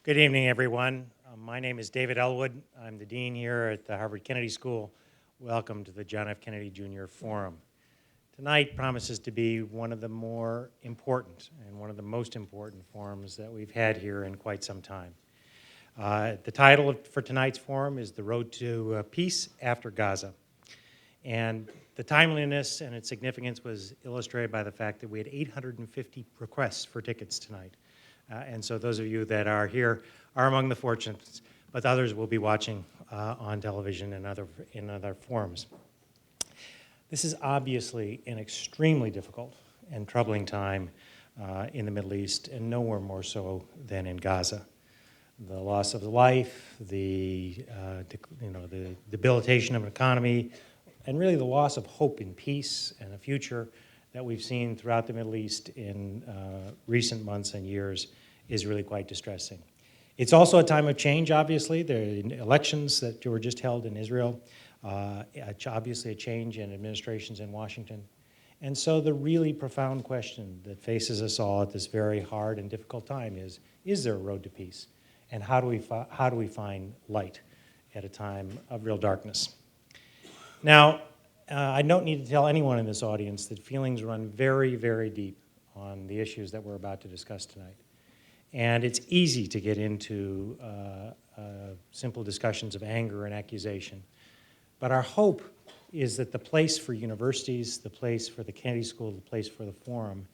Good evening, everyone. My name is David Elwood. I'm the dean here at the Harvard Kennedy School. Welcome to the John F. Kennedy Jr. Forum. Tonight promises to be one of the more important and one of the most important forums that we've had here in quite some time. The title for tonight's forum is The Road to Peace After Gaza. And the timeliness and its significance was illustrated by the fact that we had 850 requests for tickets tonight. And so those of you that are here are among the fortunates, but others will be watching on television and other forums. This is obviously an extremely difficult and troubling time in the Middle East, and nowhere more so than in Gaza. The loss of life, the debilitation of an economy, and really the loss of hope in peace and a future that we've seen throughout the Middle East in recent months and years is really quite distressing. It's also a time of change, obviously. The elections that were just held in Israel, obviously a change in administrations in Washington. And so the really profound question that faces us all at this very hard and difficult time is there a road to peace? And how do we find light at a time of real darkness? Now, I don't need to tell anyone in this audience that feelings run very, very deep on the issues that we're about to discuss tonight. And it's easy to get into simple discussions of anger and accusation. But our hope is that the place for universities, the place for the Kennedy School, the place for the forum,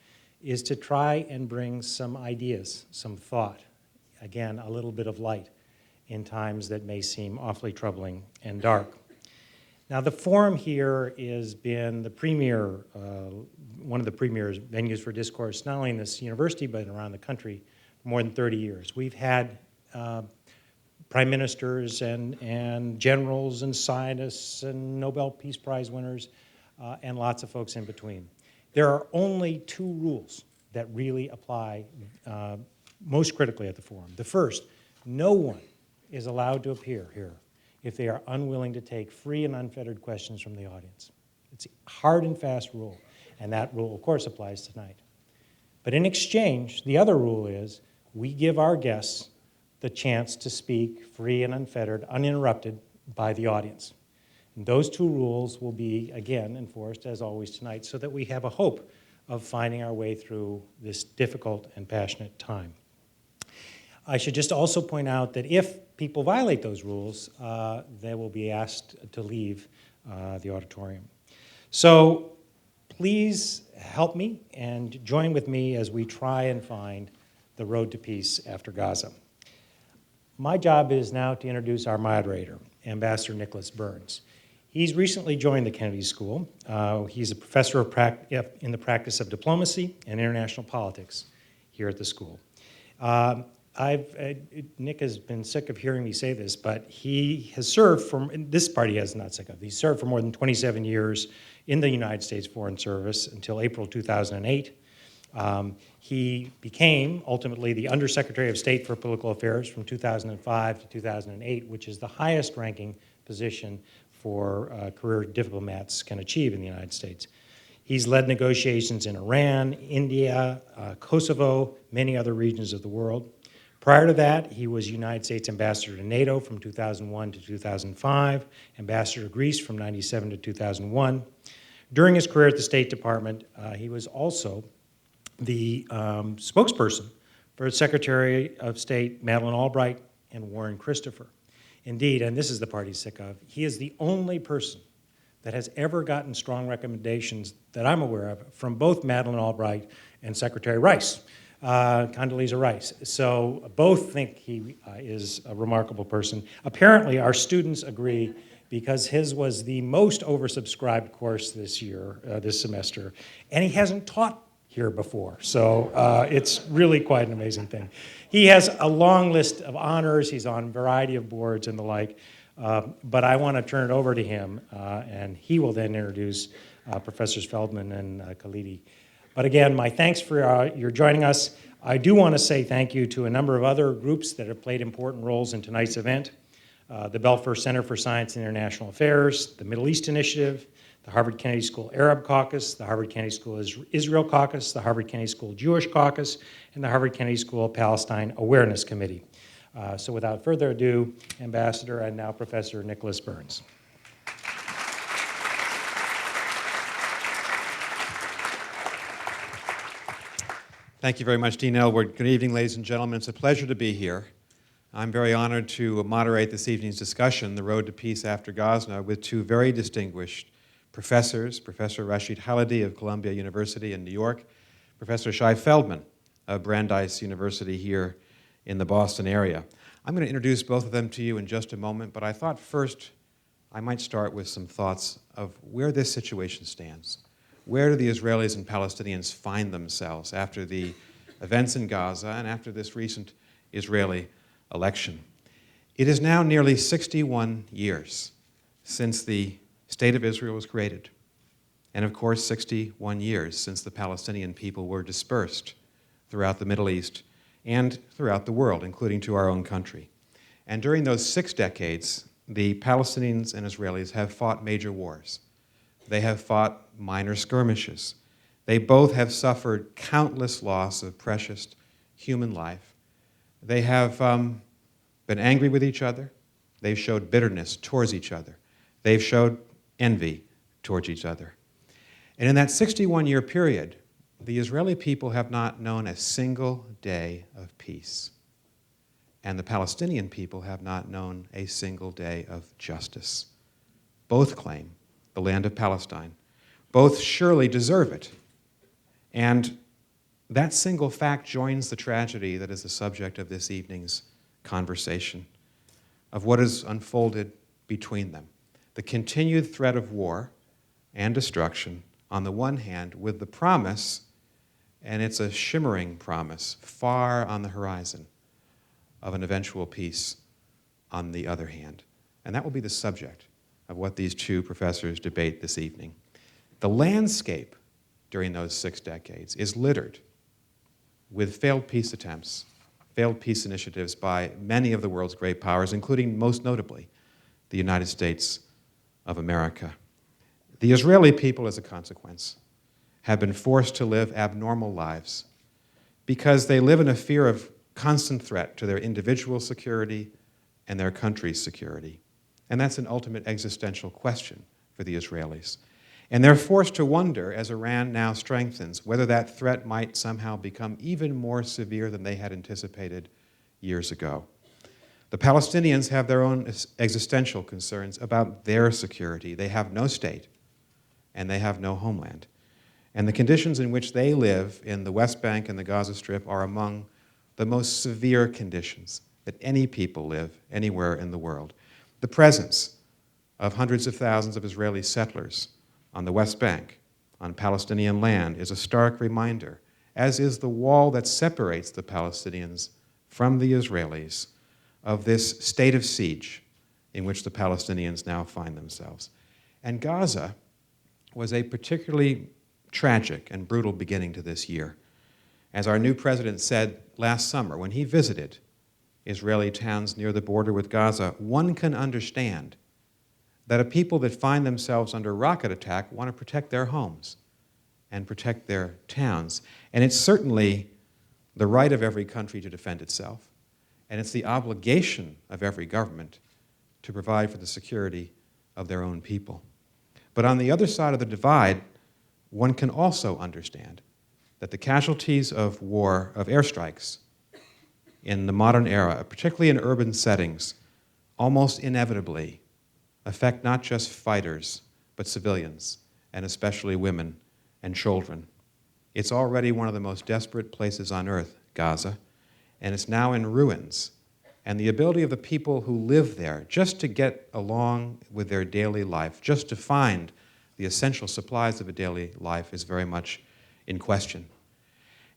is to try and bring some ideas, some thought, again, a little bit of light in times that may seem awfully troubling and dark. Now, the forum here has been the premier, one of the premier venues for discourse, not only in this university, but around the country for more than 30 years. We've had prime ministers and generals and scientists and Nobel Peace Prize winners and lots of folks in between. There are only two rules that really apply most critically at the forum. The first, no one is allowed to appear here if they are unwilling to take free and unfettered questions from the audience. It's a hard and fast rule, and that rule, of course, applies tonight. But in exchange, the other rule is we give our guests the chance to speak free and unfettered, uninterrupted by the audience. And those two rules will be, again, enforced, as always tonight, so that we have a hope of finding our way through this difficult and passionate time. I should just also point out that if people violate those rules, they will be asked to leave the auditorium. So please help me and join with me as we try and find the road to peace after Gaza. My job is now to introduce our moderator, Ambassador Nicholas Burns. He's recently joined the Kennedy School. He's a professor in the practice of diplomacy and international politics here at the school. Nick has been sick of hearing me say this, but he has served this part he has not sick of. He served for more than 27 years in the United States Foreign Service until April 2008. He became ultimately the Undersecretary of State for Political Affairs from 2005 to 2008, which is the highest ranking position for career diplomats can achieve in the United States. He's led negotiations in Iran, India, Kosovo, many other regions of the world. Prior to that, he was United States Ambassador to NATO from 2001 to 2005, Ambassador to Greece from 1997 to 2001. During his career at the State Department, he was also the spokesperson for Secretary of State Madeleine Albright and Warren Christopher. Indeed, and this is the part he's sick of, he is the only person that has ever gotten strong recommendations that I'm aware of from both Madeleine Albright and Secretary Rice. Condoleezza Rice. So both think he is a remarkable person. Apparently, our students agree because his was the most oversubscribed course this year, this semester, and he hasn't taught here before. So it's really quite an amazing thing. He has a long list of honors. He's on a variety of boards and the like. But I want to turn it over to him, and he will then introduce Professors Feldman and Khalidi. But again, my thanks for your joining us. I do want to say thank you to a number of other groups that have played important roles in tonight's event. The Belfer Center for Science and International Affairs, the Middle East Initiative, the Harvard Kennedy School Arab Caucus, the Harvard Kennedy School Israel Caucus, the Harvard Kennedy School Jewish Caucus, and the Harvard Kennedy School Palestine Awareness Committee. So without further ado, Ambassador and now Professor Nicholas Burns. Thank you very much, Dean Elwood. Good evening, ladies and gentlemen. It's a pleasure to be here. I'm very honored to moderate this evening's discussion, The Road to Peace After Gaza, with two very distinguished professors, Professor Rashid Khalidi of Columbia University in New York, Professor Shai Feldman of Brandeis University here in the Boston area. I'm going to introduce both of them to you in just a moment, but I thought first I might start with some thoughts of where this situation stands. Where do the Israelis and Palestinians find themselves after the events in Gaza and after this recent Israeli election? It is now nearly 61 years since the State of Israel was created, and of course 61 years since the Palestinian people were dispersed throughout the Middle East and throughout the world, including to our own country. And during those 6 decades, the Palestinians and Israelis have fought major wars. They have fought minor skirmishes. They both have suffered countless loss of precious human life. They have been angry with each other. They've showed bitterness towards each other. They've showed envy towards each other. And in that 61-year period, the Israeli people have not known a single day of peace. And the Palestinian people have not known a single day of justice. Both claim the land of Palestine. Both surely deserve it. And that single fact joins the tragedy that is the subject of this evening's conversation, of what has unfolded between them. The continued threat of war and destruction, on the one hand, with the promise, and it's a shimmering promise, far on the horizon, of an eventual peace on the other hand. And that will be the subject of what these two professors debate this evening. The landscape during those 6 decades is littered with failed peace attempts, failed peace initiatives by many of the world's great powers, including, most notably, the United States of America. The Israeli people, as a consequence, have been forced to live abnormal lives because they live in a fear of constant threat to their individual security and their country's security. And that's an ultimate existential question for the Israelis. And they're forced to wonder, as Iran now strengthens, whether that threat might somehow become even more severe than they had anticipated years ago. The Palestinians have their own existential concerns about their security. They have no state, and they have no homeland. And the conditions in which they live in the West Bank and the Gaza Strip are among the most severe conditions that any people live anywhere in the world. The presence of hundreds of thousands of Israeli settlers on the West Bank, on Palestinian land, is a stark reminder, as is the wall that separates the Palestinians from the Israelis, of this state of siege in which the Palestinians now find themselves. And Gaza was a particularly tragic and brutal beginning to this year. As our new president said last summer when he visited Israeli towns near the border with Gaza, one can understand that a people that find themselves under rocket attack want to protect their homes and protect their towns. And it's certainly the right of every country to defend itself, and it's the obligation of every government to provide for the security of their own people. But on the other side of the divide, one can also understand that the casualties of war, of airstrikes, in the modern era, particularly in urban settings, almost inevitably affect not just fighters, but civilians, and especially women and children. It's already one of the most desperate places on earth, Gaza, and it's now in ruins. And the ability of the people who live there just to get along with their daily life, just to find the essential supplies of a daily life, is very much in question.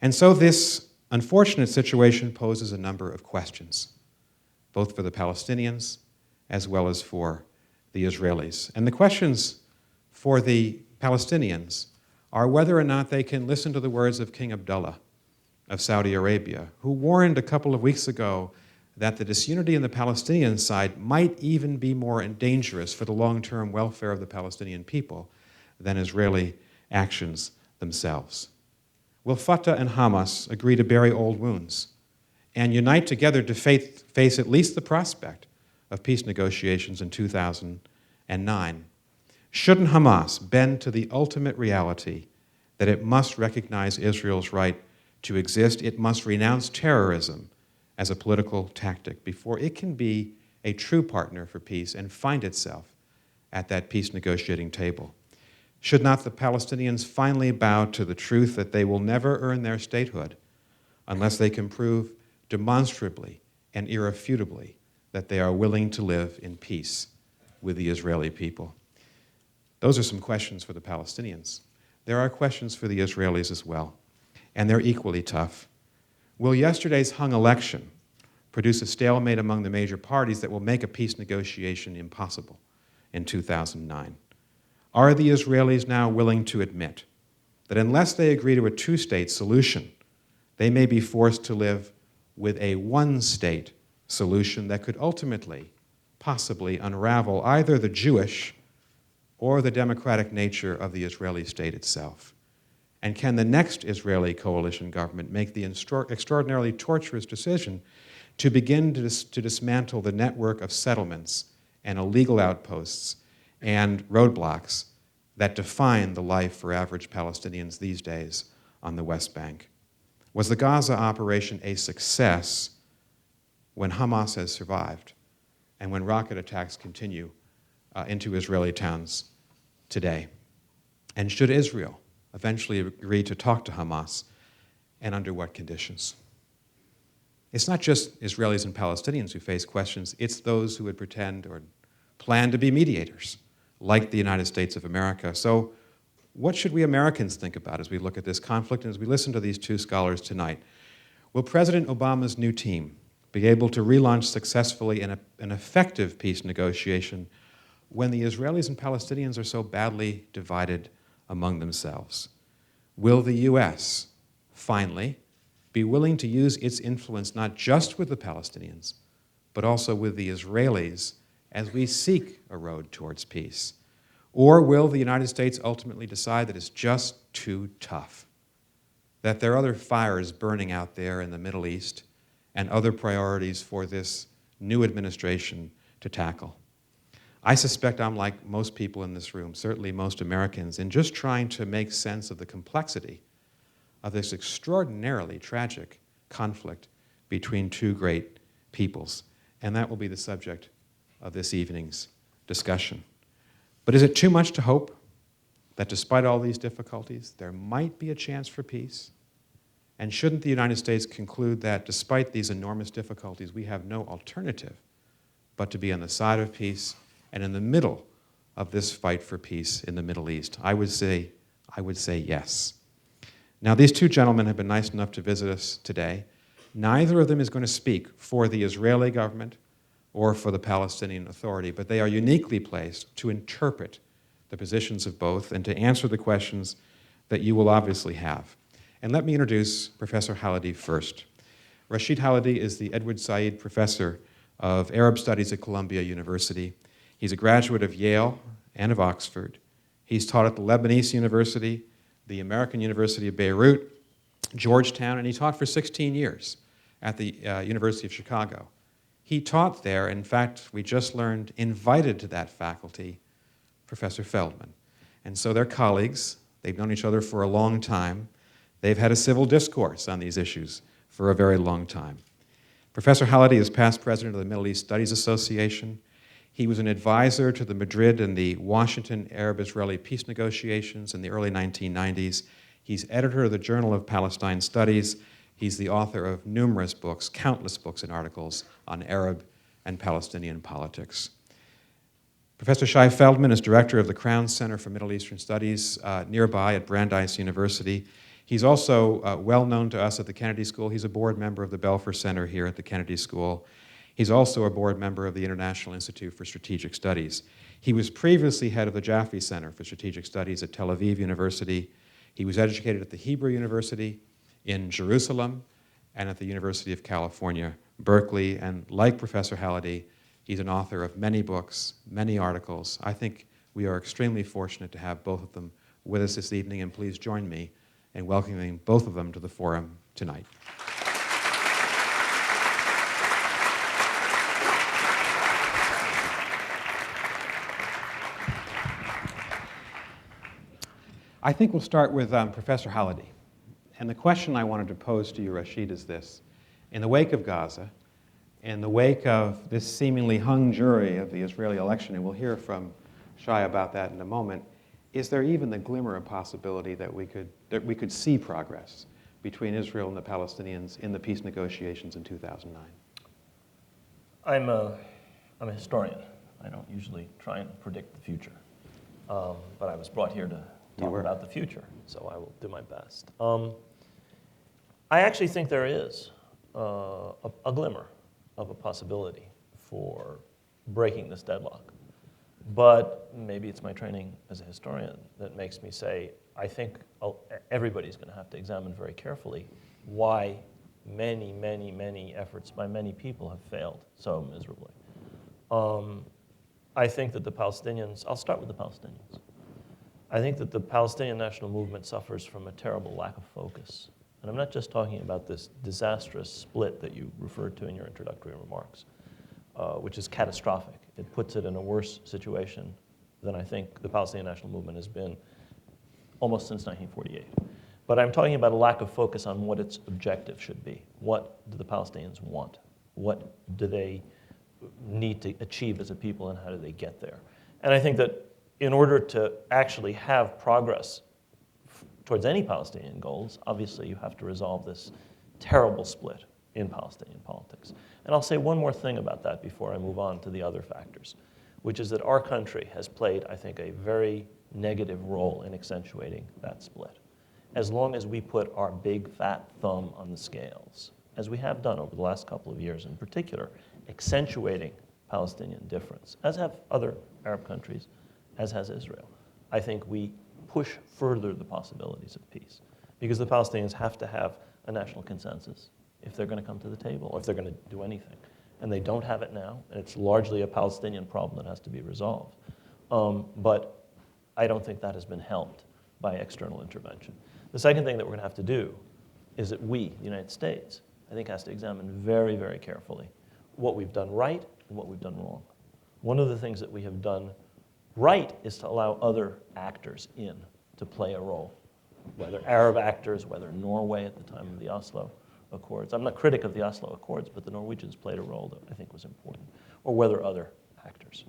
And so this unfortunate situation poses a number of questions, both for the Palestinians as well as for the Israelis. And the questions for the Palestinians are whether or not they can listen to the words of King Abdullah of Saudi Arabia, who warned a couple of weeks ago that the disunity in the Palestinian side might even be more dangerous for the long-term welfare of the Palestinian people than Israeli actions themselves. Will Fatah and Hamas agree to bury old wounds and unite together to face at least the prospect of peace negotiations in 2009. Shouldn't Hamas bend to the ultimate reality that it must recognize Israel's right to exist? It must renounce terrorism as a political tactic before it can be a true partner for peace and find itself at that peace negotiating table. Should not the Palestinians finally bow to the truth that they will never earn their statehood unless they can prove demonstrably and irrefutably that they are willing to live in peace with the Israeli people? Those are some questions for the Palestinians. There are questions for the Israelis as well, and they're equally tough. Will yesterday's hung election produce a stalemate among the major parties that will make a peace negotiation impossible in 2009? Are the Israelis now willing to admit that unless they agree to a two-state solution, they may be forced to live with a one-state solution that could ultimately, possibly, unravel either the Jewish or the democratic nature of the Israeli state itself? And can the next Israeli coalition government make the extraordinarily torturous decision to begin to dismantle the network of settlements and illegal outposts and roadblocks that define the life for average Palestinians these days on the West Bank? Was the Gaza operation a success when Hamas has survived and when rocket attacks continue into Israeli towns today? And should Israel eventually agree to talk to Hamas, and under what conditions? It's not just Israelis and Palestinians who face questions, it's those who would pretend or plan to be mediators, like the United States of America. So what should we Americans think about as we look at this conflict and as we listen to these two scholars tonight? Will President Obama's new team be able to relaunch successfully an effective peace negotiation when the Israelis and Palestinians are so badly divided among themselves? Will the U.S. finally be willing to use its influence not just with the Palestinians, but also with the Israelis as we seek a road towards peace? Or will the United States ultimately decide that it's just too tough, that there are other fires burning out there in the Middle East and other priorities for this new administration to tackle? I suspect I'm like most people in this room, certainly most Americans, in just trying to make sense of the complexity of this extraordinarily tragic conflict between two great peoples. And that will be the subject of this evening's discussion. But is it too much to hope that despite all these difficulties, there might be a chance for peace? And shouldn't the United States conclude that despite these enormous difficulties, we have no alternative but to be on the side of peace and in the middle of this fight for peace in the Middle East? I would say yes. Now, these two gentlemen have been nice enough to visit us today. Neither of them is going to speak for the Israeli government or for the Palestinian Authority, but they are uniquely placed to interpret the positions of both and to answer the questions that you will obviously have. And let me introduce Professor Halidi first. Rashid Halidi is the Edward Said Professor of Arab Studies at Columbia University. He's a graduate of Yale and of Oxford. He's taught at the Lebanese University, the American University of Beirut, Georgetown, and he taught for 16 years at the University of Chicago. He taught there, in fact, we just learned, invited to that faculty Professor Feldman. And so they're colleagues. They've known each other for a long time. They've had a civil discourse on these issues for a very long time. Professor Halidi is past president of the Middle East Studies Association. He was an advisor to the Madrid and the Washington Arab-Israeli peace negotiations in the early 1990s. He's editor of the Journal of Palestine Studies. He's the author of numerous books, countless books and articles on Arab and Palestinian politics. Professor Shai Feldman is director of the Crown Center for Middle Eastern Studies nearby at Brandeis University. He's also well known to us at the Kennedy School. He's a board member of the Belfer Center here at the Kennedy School. He's also a board member of the International Institute for Strategic Studies. He was previously head of the Jaffe Center for Strategic Studies at Tel Aviv University. He was educated at the Hebrew University in Jerusalem and at the University of California, Berkeley. And like Professor Halidi, he's an author of many books, many articles. I think we are extremely fortunate to have both of them with us this evening, and please join me in welcoming both of them to the forum tonight. I think we'll start with Professor Halaby. And the question I wanted to pose to you, Rashid, is this. In the wake of Gaza, in the wake of this seemingly hung jury of the Israeli election, and we'll hear from Shai about that in a moment, is there even the glimmer of possibility that we could see progress between Israel and the Palestinians in the peace negotiations in 2009? I'm a historian. I don't usually try and predict the future. But I was brought here to talk about the future, so I will do my best. I actually think there is a glimmer of a possibility for breaking this deadlock. But maybe it's my training as a historian that makes me say, I think everybody's going to have to examine very carefully why many, many, many efforts by many people have failed so miserably. I think that the Palestinians, I'll start with the Palestinians. I think that the Palestinian national movement suffers from a terrible lack of focus. And I'm not just talking about this disastrous split that you referred to in your introductory remarks, which is catastrophic. It puts it in a worse situation than I think the Palestinian national movement has been almost since 1948. But I'm talking about a lack of focus on what its objective should be. What do the Palestinians want? What do they need to achieve as a people, and how do they get there? And I think that in order to actually have progress towards any Palestinian goals, obviously you have to resolve this terrible split in Palestinian politics. And I'll say one more thing about that before I move on to the other factors, which is that our country has played, I think, a very negative role in accentuating that split. As long as we put our big fat thumb on the scales, as we have done over the last couple of years in particular, accentuating Palestinian difference, as have other Arab countries, as has Israel, I think we push further the possibilities of peace. Because the Palestinians have to have a national consensus if they're going to come to the table, or if they're going to do anything. And they don't have it now, and it's largely a Palestinian problem that has to be resolved. But I don't think that has been helped by external intervention. The second thing that we're going to have to do is that we, the United States, I think has to examine very, very carefully what we've done right and what we've done wrong. One of the things that we have done right is to allow other actors in to play a role, whether Arab actors, whether Norway at the time of the Oslo Accords. I'm not critic of the Oslo Accords, but the Norwegians played a role that I think was important, or whether other actors.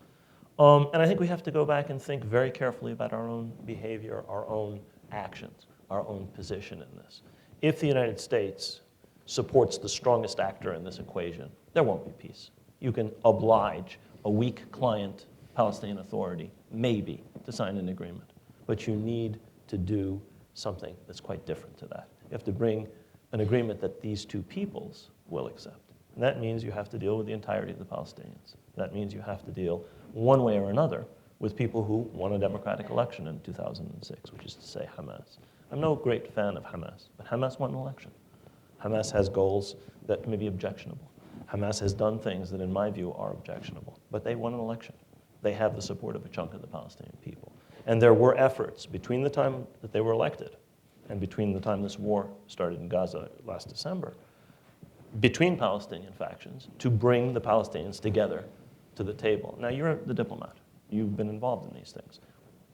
And I think we have to go back and think very carefully about our own behavior, our own actions, our own position in this. If the United States supports the strongest actor in this equation, there won't be peace. You can oblige a weak client Palestinian Authority, maybe, to sign an agreement. But you need to do something that's quite different to that. You have to bring an agreement that these two peoples will accept. And that means you have to deal with the entirety of the Palestinians. That means you have to deal, one way or another, with people who won a democratic election in 2006, which is to say Hamas. I'm no great fan of Hamas, but Hamas won an election. Hamas has goals that may be objectionable. Hamas has done things that, in my view, are objectionable, but they won an election. They have the support of a chunk of the Palestinian people. And there were efforts between the time that they were elected and between the time this war started in Gaza last December, between Palestinian factions, to bring the Palestinians together to the table. Now, you're the diplomat. You've been involved in these things.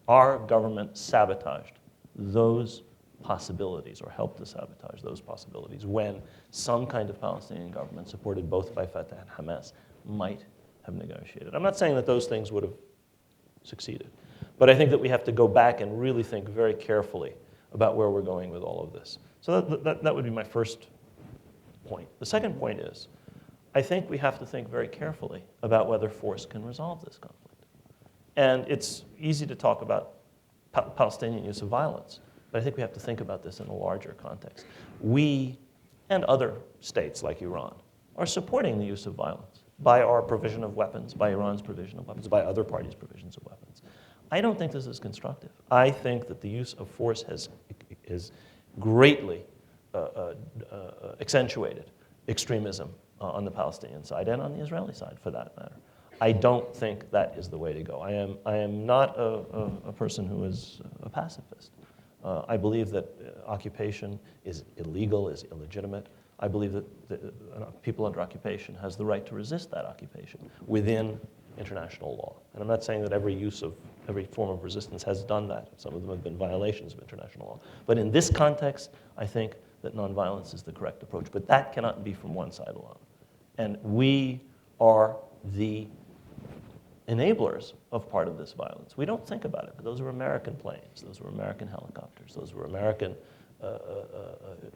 Our government sabotaged those possibilities, or helped to sabotage those possibilities, when some kind of Palestinian government, supported both by Fatah and Hamas, might have negotiated. I'm not saying that those things would have succeeded, but I think that we have to go back and really think very carefully about where we're going with all of this. So that would be my first point. The second point is, I think we have to think very carefully about whether force can resolve this conflict. And it's easy to talk about Palestinian use of violence, but I think we have to think about this in a larger context. We and other states like Iran are supporting the use of violence by our provision of weapons, by Iran's provision of weapons, by other parties' provisions of weapons. I don't think this is constructive. I think that the use of force has greatly accentuated extremism on the Palestinian side and on the Israeli side, for that matter. I don't think that is the way to go. I am not a person who is a pacifist. I believe that occupation is illegal, is illegitimate. I believe that people under occupation has the right to resist that occupation within international law. And I'm not saying that every form of resistance has done that. Some of them have been violations of international law. But in this context, I think that nonviolence is the correct approach. But that cannot be from one side alone. And we are the enablers of part of this violence. We don't think about it, but those were American planes, those were American helicopters, those were American,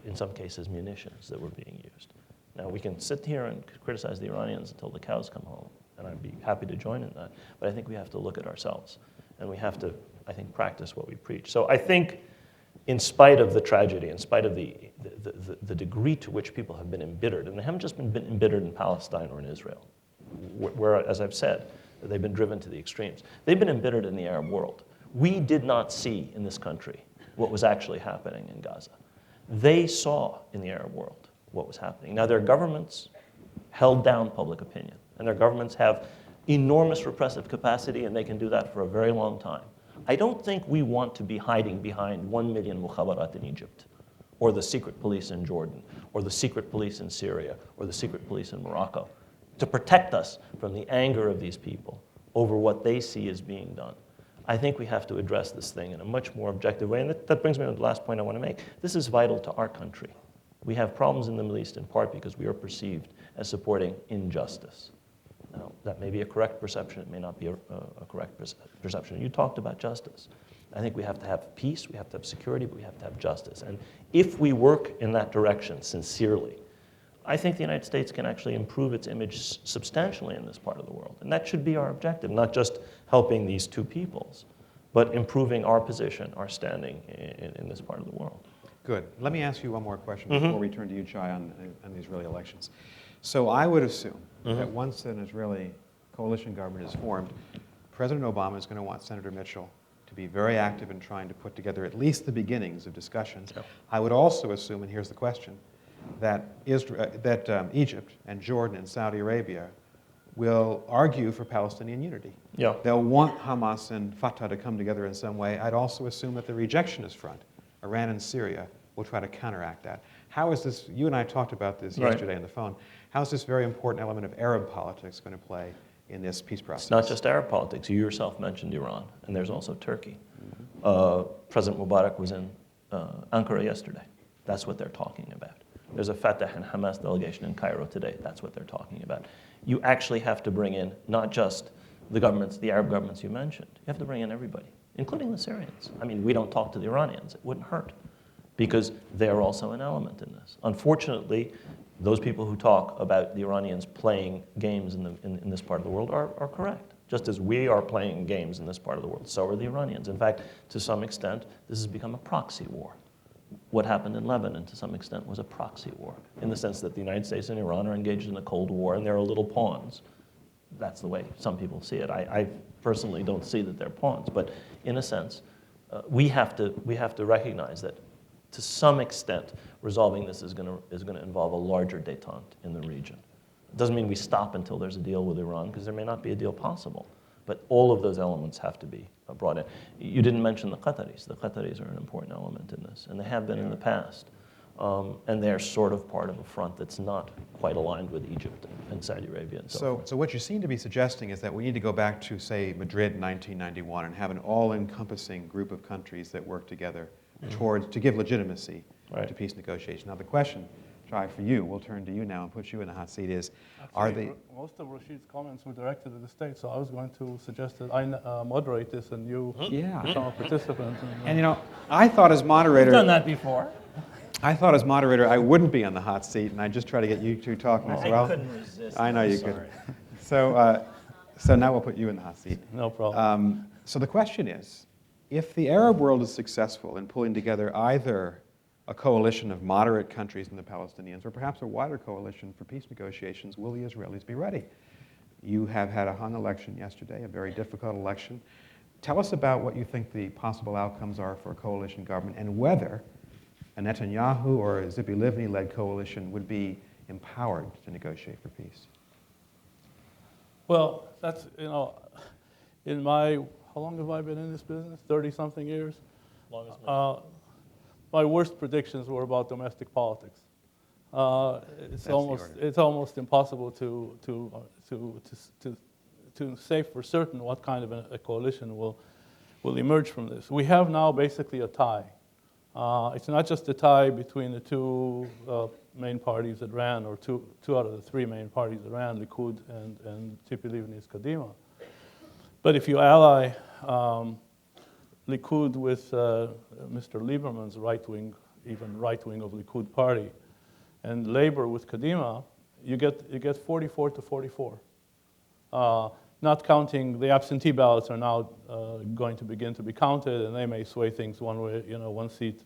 in some cases, munitions that were being used. Now, we can sit here and criticize the Iranians until the cows come home, and I'd be happy to join in that, but I think we have to look at ourselves, and we have to, I think, practice what we preach. So I think, in spite of the tragedy, in spite of the degree to which people have been embittered, and they haven't just been embittered in Palestine or in Israel, where, as I've said, they've been driven to the extremes. They've been embittered in the Arab world. We did not see in this country what was actually happening in Gaza. They saw in the Arab world what was happening. Now, their governments held down public opinion, and their governments have enormous repressive capacity, and they can do that for a very long time. I don't think we want to be hiding behind 1 million mukhabarat in Egypt, or the secret police in Jordan, or the secret police in Syria, or the secret police in Morocco, to protect us from the anger of these people over what they see as being done. I think we have to address this thing in a much more objective way, and that brings me to the last point I want to make. This is vital to our country. We have problems in the Middle East in part because we are perceived as supporting injustice. Now, that may be a correct perception, it may not be a correct perception. You talked about justice. I think we have to have peace, we have to have security, but we have to have justice. And if we work in that direction sincerely, I think the United States can actually improve its image substantially in this part of the world. And that should be our objective, not just helping these two peoples, but improving our position, our standing in this part of the world. Good. Let me ask you one more question before we turn to you, Chai, on the Israeli elections. So I would assume that once an Israeli coalition government is formed, President Obama is going to want Senator Mitchell to be very active in trying to put together at least the beginnings of discussions. Yep. I would also assume, and here's the question, that Egypt and Jordan and Saudi Arabia will argue for Palestinian unity. Yeah. They'll want Hamas and Fatah to come together in some way. I'd also assume that the rejectionist front, Iran and Syria, will try to counteract that. How is this, you and I talked about this yesterday on the phone, how is this very important element of Arab politics going to play in this peace process? It's not just Arab politics. You yourself mentioned Iran, and there's also Turkey. President Mubarak was in Ankara yesterday. That's what they're talking about. There's a Fatah and Hamas delegation in Cairo today. That's what they're talking about. You actually have to bring in not just the governments, the Arab governments you mentioned. You have to bring in everybody, including the Syrians. I mean, we don't talk to the Iranians. It wouldn't hurt because they're also an element in this. Unfortunately, those people who talk about the Iranians playing games in this part of the world are correct. Just as we are playing games in this part of the world, so are the Iranians. In fact, to some extent, this has become a proxy war. What happened in Lebanon, to some extent, was a proxy war, in the sense that the United States and Iran are engaged in a Cold War, and they're little pawns. That's the way some people see it. I personally don't see that they're pawns, but in a sense, we have to recognize that, to some extent, resolving this is going to involve a larger détente in the region. It doesn't mean we stop until there's a deal with Iran, because there may not be a deal possible. But all of those elements have to be brought in. You didn't mention the Qataris. The Qataris are an important element in this, and they have been in the past. And they're sort of part of a front that's not quite aligned with Egypt and Saudi Arabia and so forth. So what you seem to be suggesting is that we need to go back to, say, Madrid in 1991 and have an all-encompassing group of countries that work together to give legitimacy to peace negotiations. Now the question, Shai, for you, we'll turn to you now and put you in the hot seat, is most of Rashid's comments were directed at the state, so I was going to suggest that I moderate this and you become a participant. And you know, I thought as moderator... We've done that before. I thought as moderator I wouldn't be on the hot seat, and I'd just try to get you two talking as well. I couldn't resist. I know you could. So now we'll put you in the hot seat. No problem. So the question is, if the Arab world is successful in pulling together either a coalition of moderate countries and the Palestinians, or perhaps a wider coalition for peace negotiations, will the Israelis be ready? You have had a hung election yesterday, a very difficult election. Tell us about what you think the possible outcomes are for a coalition government, and whether a Netanyahu or a Zipi Livni-led coalition would be empowered to negotiate for peace. Well, that's, in my, how long have I been in this business? 30-something years? Long as my worst predictions were about domestic politics. It's almost impossible to to say for certain what kind of a coalition will emerge from this. We have now basically a tie. It's not just a tie between the two main parties that ran, or two out of the three main parties that ran, Likud and Tzipi Livni's Kadima. But if you ally Likud with Mr. Lieberman's right-wing, even right-wing of Likud party, and Labor with Kadima, you get 44 to 44. Not counting the absentee ballots are now going to begin to be counted, and they may sway things one way, one seat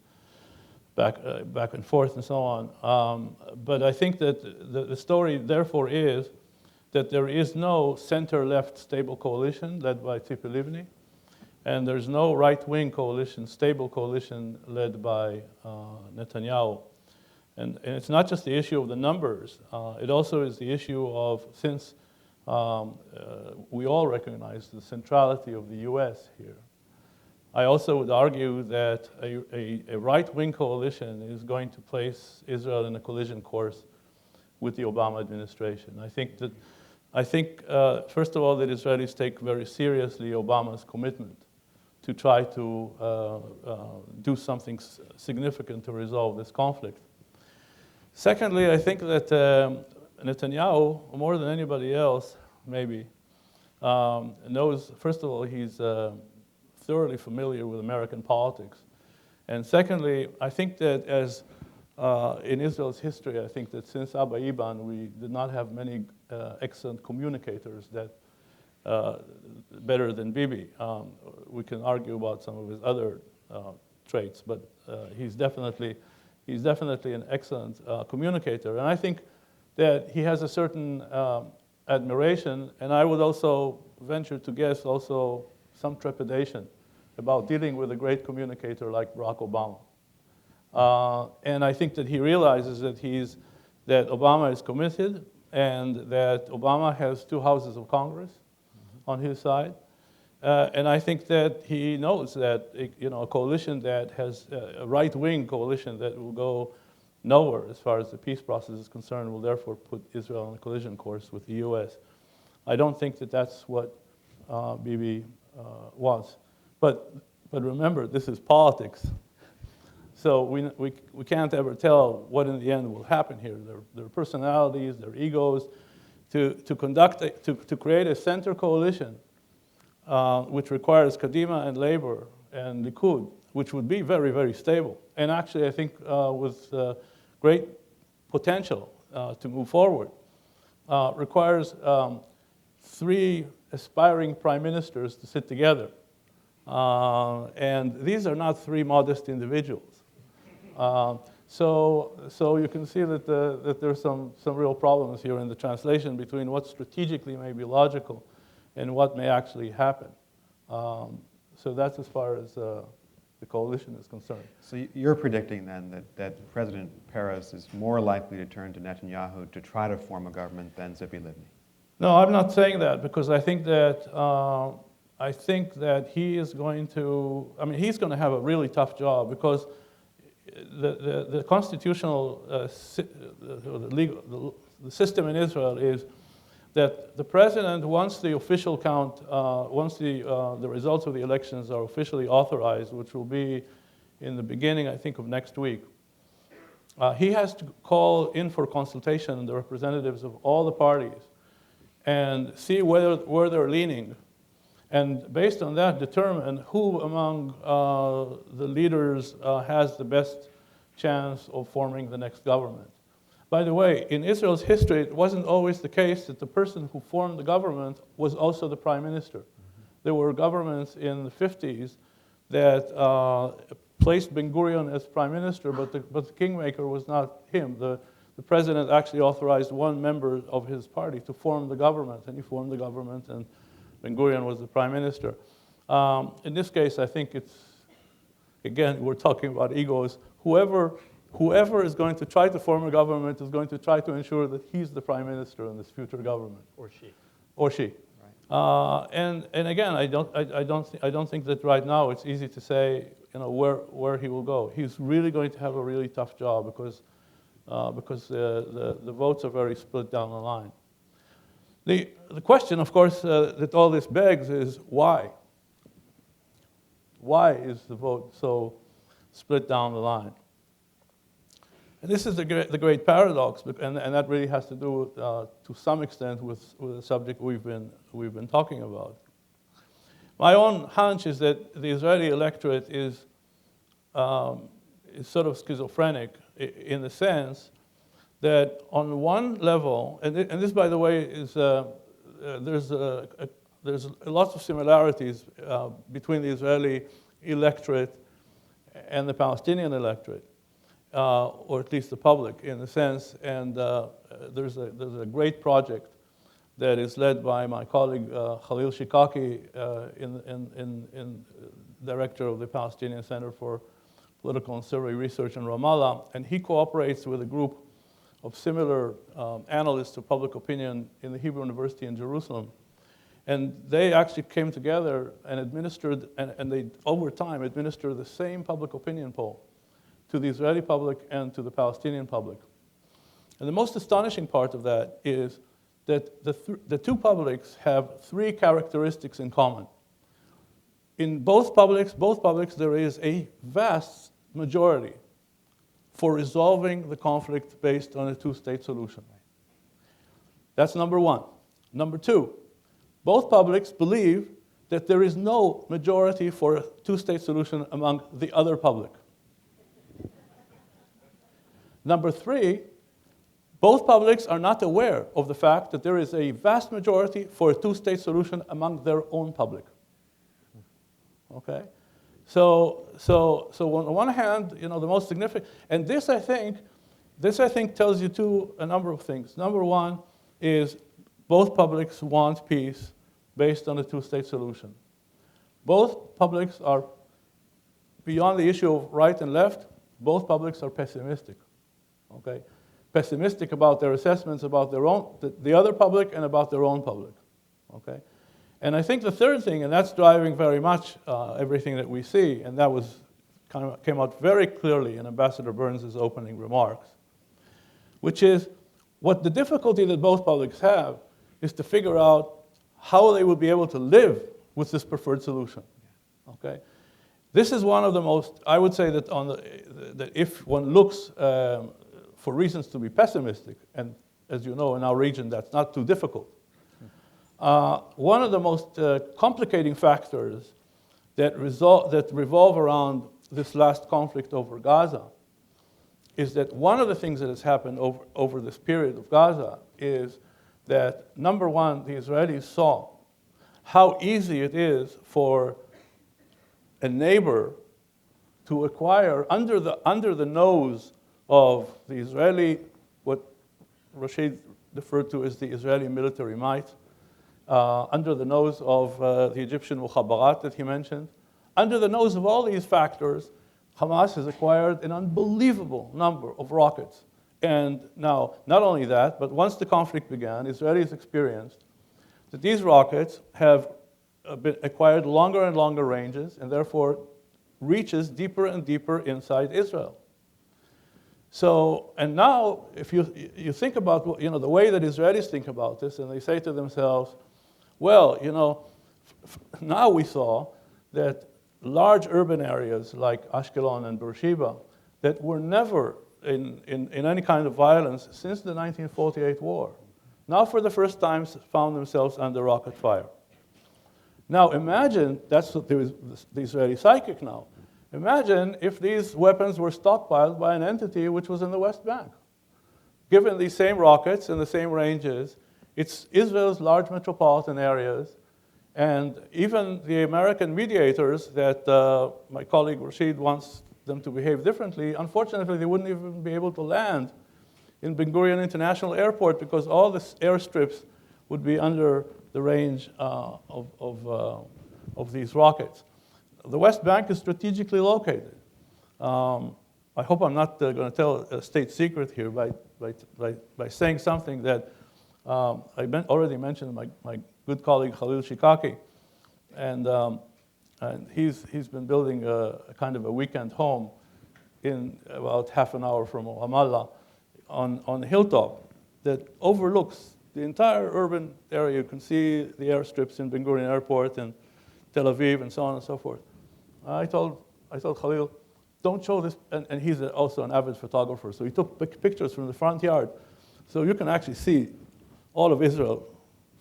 back and forth and so on. But I think that the story, therefore, is that there is no center-left stable coalition led by Tzipi Livni, and there's no right-wing coalition, stable coalition led by Netanyahu. And it's not just the issue of the numbers. It also is the issue of, since we all recognize the centrality of the US here, I also would argue that a right-wing coalition is going to place Israel in a collision course with the Obama administration. I think, first of all, that Israelis take very seriously Obama's commitment to try to do something significant to resolve this conflict. Secondly, I think that Netanyahu, more than anybody else, maybe, knows, first of all, he's thoroughly familiar with American politics. And secondly, I think that as in Israel's history, I think that since Abba Eban, we did not have many excellent communicators that better than Bibi. We can argue about some of his other traits, but he's definitely an excellent communicator. And I think that he has a certain admiration, and I would also venture to guess also some trepidation about dealing with a great communicator like Barack Obama. And I think that he realizes that that Obama is committed, and that Obama has two houses of Congress on his side. And I think that he knows that a coalition that has a right-wing coalition that will go nowhere as far as the peace process is concerned will therefore put Israel on a collision course with the US. I don't think that that's what Bibi wants. But remember, this is politics. So we can't ever tell what in the end will happen here. There are personalities, there are egos. To create a center coalition, which requires Kadima and Labor and Likud, which would be very, very stable, and actually I think with great potential to move forward, requires three aspiring prime ministers to sit together. And these are not three modest individuals. So you can see that there's some real problems here in the translation between what strategically may be logical and what may actually happen. So that's as far as the coalition is concerned. So you're predicting then that President Peres is more likely to turn to Netanyahu to try to form a government than Tzipi Livni? No, I'm not saying that, because I think that he is going to, he's going to have a really tough job, because the constitutional the system in Israel is that the president, once the official count, once the results of the elections are officially authorized, which will be in the beginning, I think, of next week, he has to call in for consultation the representatives of all the parties and see where they're leaning, and based on that, determine who among the leaders has the best chance of forming the next government. By the way, in Israel's history, it wasn't always the case that the person who formed the government was also the prime minister. There were governments in the 50s that placed Ben-Gurion as prime minister, but the kingmaker was not him. The president actually authorized one member of his party to form the government, and he formed the government, and Ben-Gurion was the prime minister. In this case, I think it's, again, we're talking about egos. Whoever is going to try to form a government is going to try to ensure that he's the prime minister in this future government. Or she. Or she. Right. And again, I don't think that right now it's easy to say where he will go. He's really going to have a really tough job because the votes are very split down the line. The question, of course, that all this begs is why? Why is the vote so split down the line? And this is the great paradox, and that really has to do, to some extent, with the subject we've been talking about. My own hunch is that the Israeli electorate is sort of schizophrenic in the sense that on one level, and this, by the way, is there's lots of similarities between the Israeli electorate and the Palestinian electorate, or at least the public, in the sense. And there's a great project that is led by my colleague Khalil Shikaki, director of the Palestinian Center for Political and Civil Research in Ramallah, and he cooperates with a group of similar analysts of public opinion in the Hebrew University in Jerusalem. And they actually came together and administered, and they, over time, administered the same public opinion poll to the Israeli public and to the Palestinian public. And the most astonishing part of that is that the two publics have three characteristics in common. In both publics, there is a vast majority for resolving the conflict based on a two-state solution. That's number one. Number two, both publics believe that there is no majority for a two-state solution among the other public. Number three, both publics are not aware of the fact that there is a vast majority for a two-state solution among their own public. Okay? So on the one hand, the most significant, and this I think tells you a number of things. Number one is both publics want peace based on a two-state solution. Both publics are, beyond the issue of right and left, both publics are pessimistic. Okay? Pessimistic about their assessments about their own, the other public, and about their own public. Okay? And I think the third thing, and that's driving very much everything that we see, and that came out very clearly in Ambassador Burns' opening remarks, which is what the difficulty that both publics have is to figure out how they will be able to live with this preferred solution. Okay? This is one of the most, I would say that that if one looks for reasons to be pessimistic, and as you know, in our region, that's not too difficult. One of the most complicating factors that revolve around this last conflict over Gaza is that one of the things that has happened over this period of Gaza is that, number one, the Israelis saw how easy it is for a neighbor to acquire under the nose of the Israeli, what Rashid referred to as the Israeli military might, under the nose of the Egyptian mukhabarat that he mentioned. Under the nose of all these factors, Hamas has acquired an unbelievable number of rockets. And now, not only that, but once the conflict began, Israelis experienced that these rockets have been acquired longer and longer ranges, and therefore reaches deeper and deeper inside Israel. So, and now, if you think about the way that Israelis think about this, and they say to themselves, well, now we saw that large urban areas like Ashkelon and Beersheba that were never in any kind of violence since the 1948 war, now for the first time found themselves under rocket fire. Now imagine, that's what the Israeli psychic now, imagine if these weapons were stockpiled by an entity which was in the West Bank. Given these same rockets and the same ranges, it's Israel's large metropolitan areas, and even the American mediators that my colleague Rashid wants them to behave differently, unfortunately they wouldn't even be able to land in Ben Gurion International Airport because all the airstrips would be under the range of these rockets. The West Bank is strategically located. I hope I'm not going to tell a state secret here by saying something that I already mentioned my good colleague Khalil Shikaki, and he's been building a kind of a weekend home in about half an hour from Ramallah on a hilltop that overlooks the entire urban area. You can see the airstrips in Ben Gurion Airport and Tel Aviv and so on and so forth. I told Khalil, don't show this, and he's also an avid photographer, so he took pictures from the front yard. So you can actually see all of Israel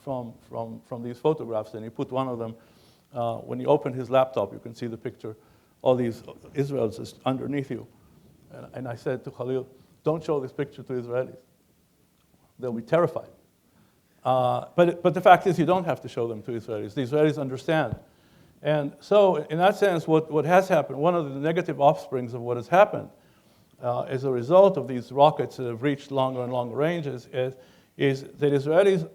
from these photographs, and he put one of them, when you open his laptop, you can see the picture, all these Israels is underneath you. And I said to Khalil, don't show this picture to Israelis. They'll be terrified. But the fact is you don't have to show them to Israelis. The Israelis understand. And so in that sense, what has happened, one of the negative offsprings of what has happened as a result of these rockets that have reached longer and longer ranges is that Israelis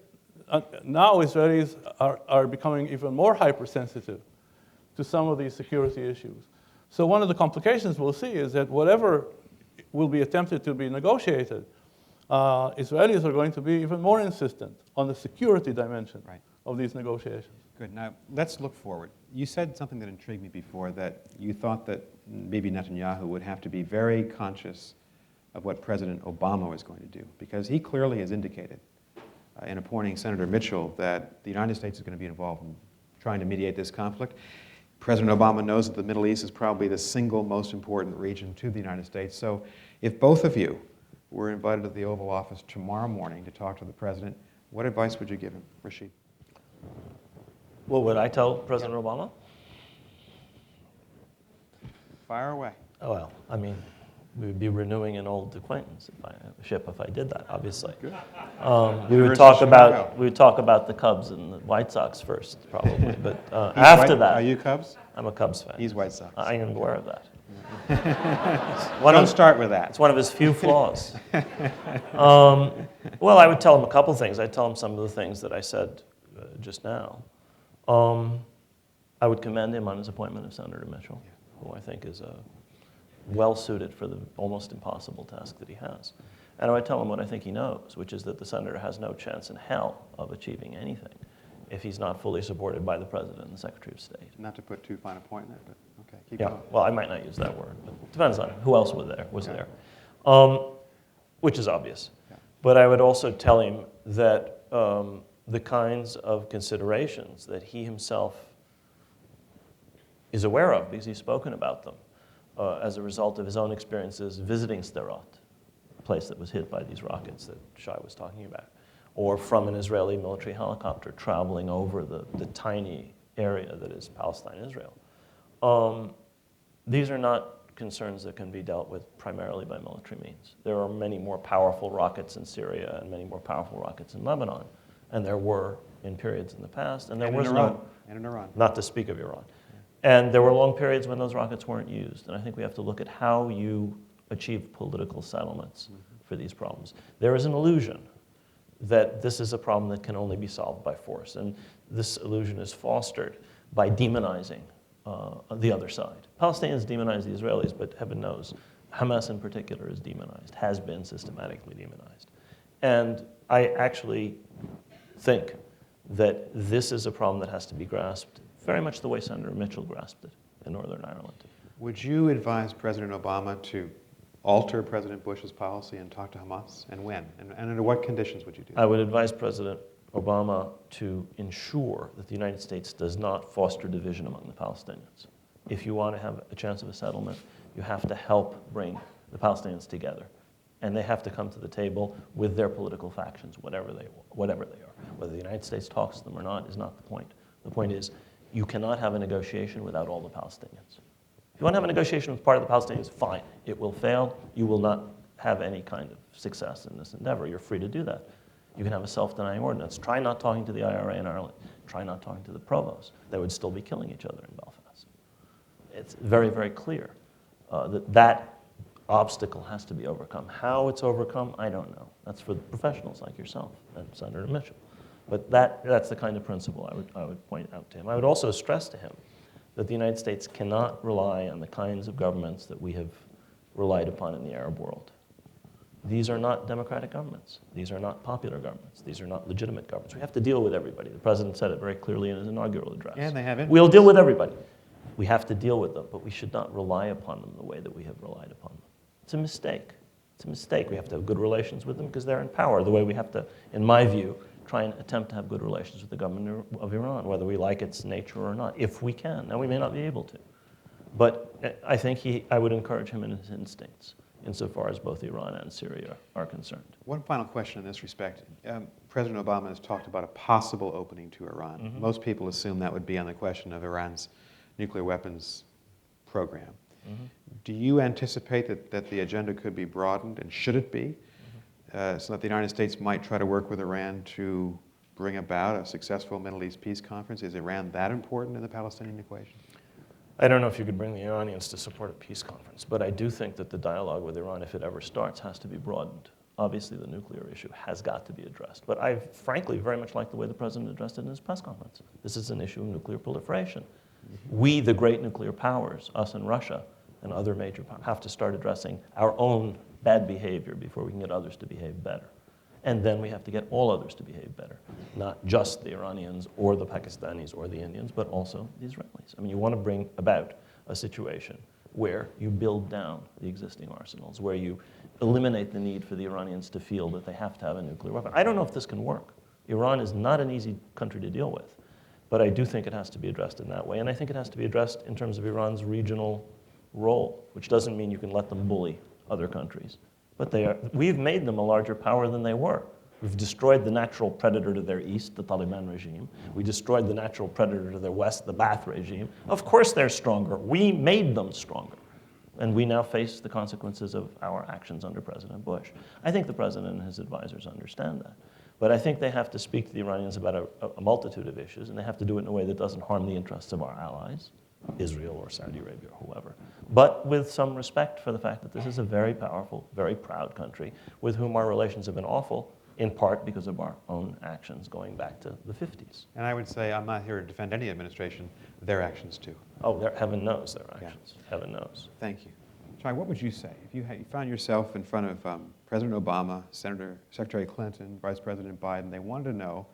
are becoming even more hypersensitive to some of these security issues. So one of the complications we'll see is that whatever will be attempted to be negotiated, Israelis are going to be even more insistent on the security dimension of these negotiations. Good. Now, let's look forward. You said something that intrigued me before, that you thought that maybe Netanyahu would have to be very conscious of what President Obama was going to do, because he clearly has indicated in appointing Senator Mitchell that the United States is going to be involved in trying to mediate this conflict. President Obama knows that the Middle East is probably the single most important region to the United States. So if both of you were invited to the Oval Office tomorrow morning to talk to the president, what advice would you give him, Rashid? What would I tell President Obama? Fire away. Oh, well, I mean, we would be renewing an old acquaintance if I did that, obviously. We would talk about the Cubs and the White Sox first, probably. But after that, are you Cubs? I'm a Cubs fan. He's White Sox. I am aware of that. Don't start with that. It's one of his few flaws. Well, I would tell him a couple things. I'd tell him some of the things that I said just now. I would commend him on his appointment of Senator Mitchell, who I think is well-suited for the almost impossible task that he has. And I would tell him what I think he knows, which is that the senator has no chance in hell of achieving anything if he's not fully supported by the President and the Secretary of State. Not to put too fine a point in it, but okay, keep Yeah, going. well, I might not use that word, but it depends on who else was there, which is obvious. Yeah. But I would also tell him that the kinds of considerations that he himself is aware of, because he's spoken about them, as a result of his own experiences visiting Sderot, a place that was hit by these rockets that Shai was talking about, or from an Israeli military helicopter traveling over the tiny area that is Palestine-Israel. These are not concerns that can be dealt with primarily by military means. There are many more powerful rockets in Syria and many more powerful rockets in Lebanon. And there were in periods in the past, and there was no, and in Iran. not to speak of Iran. And there were long periods when those rockets weren't used. And I think we have to look at how you achieve political settlements for these problems. There is an illusion that this is a problem that can only be solved by force. And this illusion is fostered by demonizing the other side. Palestinians demonize the Israelis, but heaven knows, Hamas in particular is demonized, has been systematically demonized. And I actually think that this is a problem that has to be grasped very much the way Senator Mitchell grasped it in Northern Ireland. Would you advise President Obama to alter President Bush's policy and talk to Hamas? And when? And under what conditions would you do that? I would advise President Obama to ensure that the United States does not foster division among the Palestinians. If you want to have a chance of a settlement, you have to help bring the Palestinians together. And they have to come to the table with their political factions, whatever they are. Whether the United States talks to them or not is not the point. The point is, you cannot have a negotiation without all the Palestinians. If you want to have a negotiation with part of the Palestinians, fine. It will fail. You will not have any kind of success in this endeavor. You're free to do that. You can have a self-denying ordinance. Try not talking to the IRA in Ireland. Try not talking to the provost. They would still be killing each other in Belfast. It's very, very clear that obstacle has to be overcome. How it's overcome, I don't know. That's for professionals like yourself and Senator Mitchell. But that's the kind of principle I would point out to him. I would also stress to him that the United States cannot rely on the kinds of governments that we have relied upon in the Arab world. These are not democratic governments. These are not popular governments. These are not legitimate governments. We have to deal with everybody. The president said it very clearly in his inaugural address. And they have influence. We'll deal with everybody. We have to deal with them, but we should not rely upon them the way that we have relied upon them. It's a mistake. It's a mistake. We have to have good relations with them because they're in power, the way we have to, in my view, try and attempt to have good relations with the government of Iran, whether we like its nature or not, if we can. Now, we may not be able to. But I think I would encourage him in his instincts, insofar as both Iran and Syria are concerned. One final question in this respect. President Obama has talked about a possible opening to Iran. Mm-hmm. Most people assume that would be on the question of Iran's nuclear weapons program. Mm-hmm. Do you anticipate that the agenda could be broadened, and should it be, so that the United States might try to work with Iran to bring about a successful Middle East peace conference? Is Iran that important in the Palestinian equation? I don't know if you could bring the Iranians to support a peace conference, but I do think that the dialogue with Iran, if it ever starts, has to be broadened. Obviously, the nuclear issue has got to be addressed. But I frankly very much like the way the president addressed it in his press conference. This is an issue of nuclear proliferation. We, the great nuclear powers, us and Russia and other major powers, have to start addressing our own bad behavior before we can get others to behave better. And then we have to get all others to behave better, not just the Iranians or the Pakistanis or the Indians, but also the Israelis. I mean, you want to bring about a situation where you build down the existing arsenals, where you eliminate the need for the Iranians to feel that they have to have a nuclear weapon. I don't know if this can work. Iran is not an easy country to deal with, but I do think it has to be addressed in that way, and I think it has to be addressed in terms of Iran's regional role, which doesn't mean you can let them bully other countries. But we've made them a larger power than they were. We've destroyed the natural predator to their east, the Taliban regime. We destroyed the natural predator to their west, the Ba'ath regime. Of course they're stronger. We made them stronger. And we now face the consequences of our actions under President Bush. I think the president and his advisors understand that. But I think they have to speak to the Iranians about a multitude of issues, and they have to do it in a way that doesn't harm the interests of our allies, Israel or Saudi Arabia or whoever, but with some respect for the fact that this is a very powerful, very proud country with whom our relations have been awful, in part because of our own actions going back to the 50s. And I would say, I'm not here to defend any administration, their actions too. Oh, heaven knows their actions. Yeah. Heaven knows. Thank you. Charlie, what would you say if you found yourself in front of President Obama, Secretary Clinton, Vice President Biden? They wanted to know,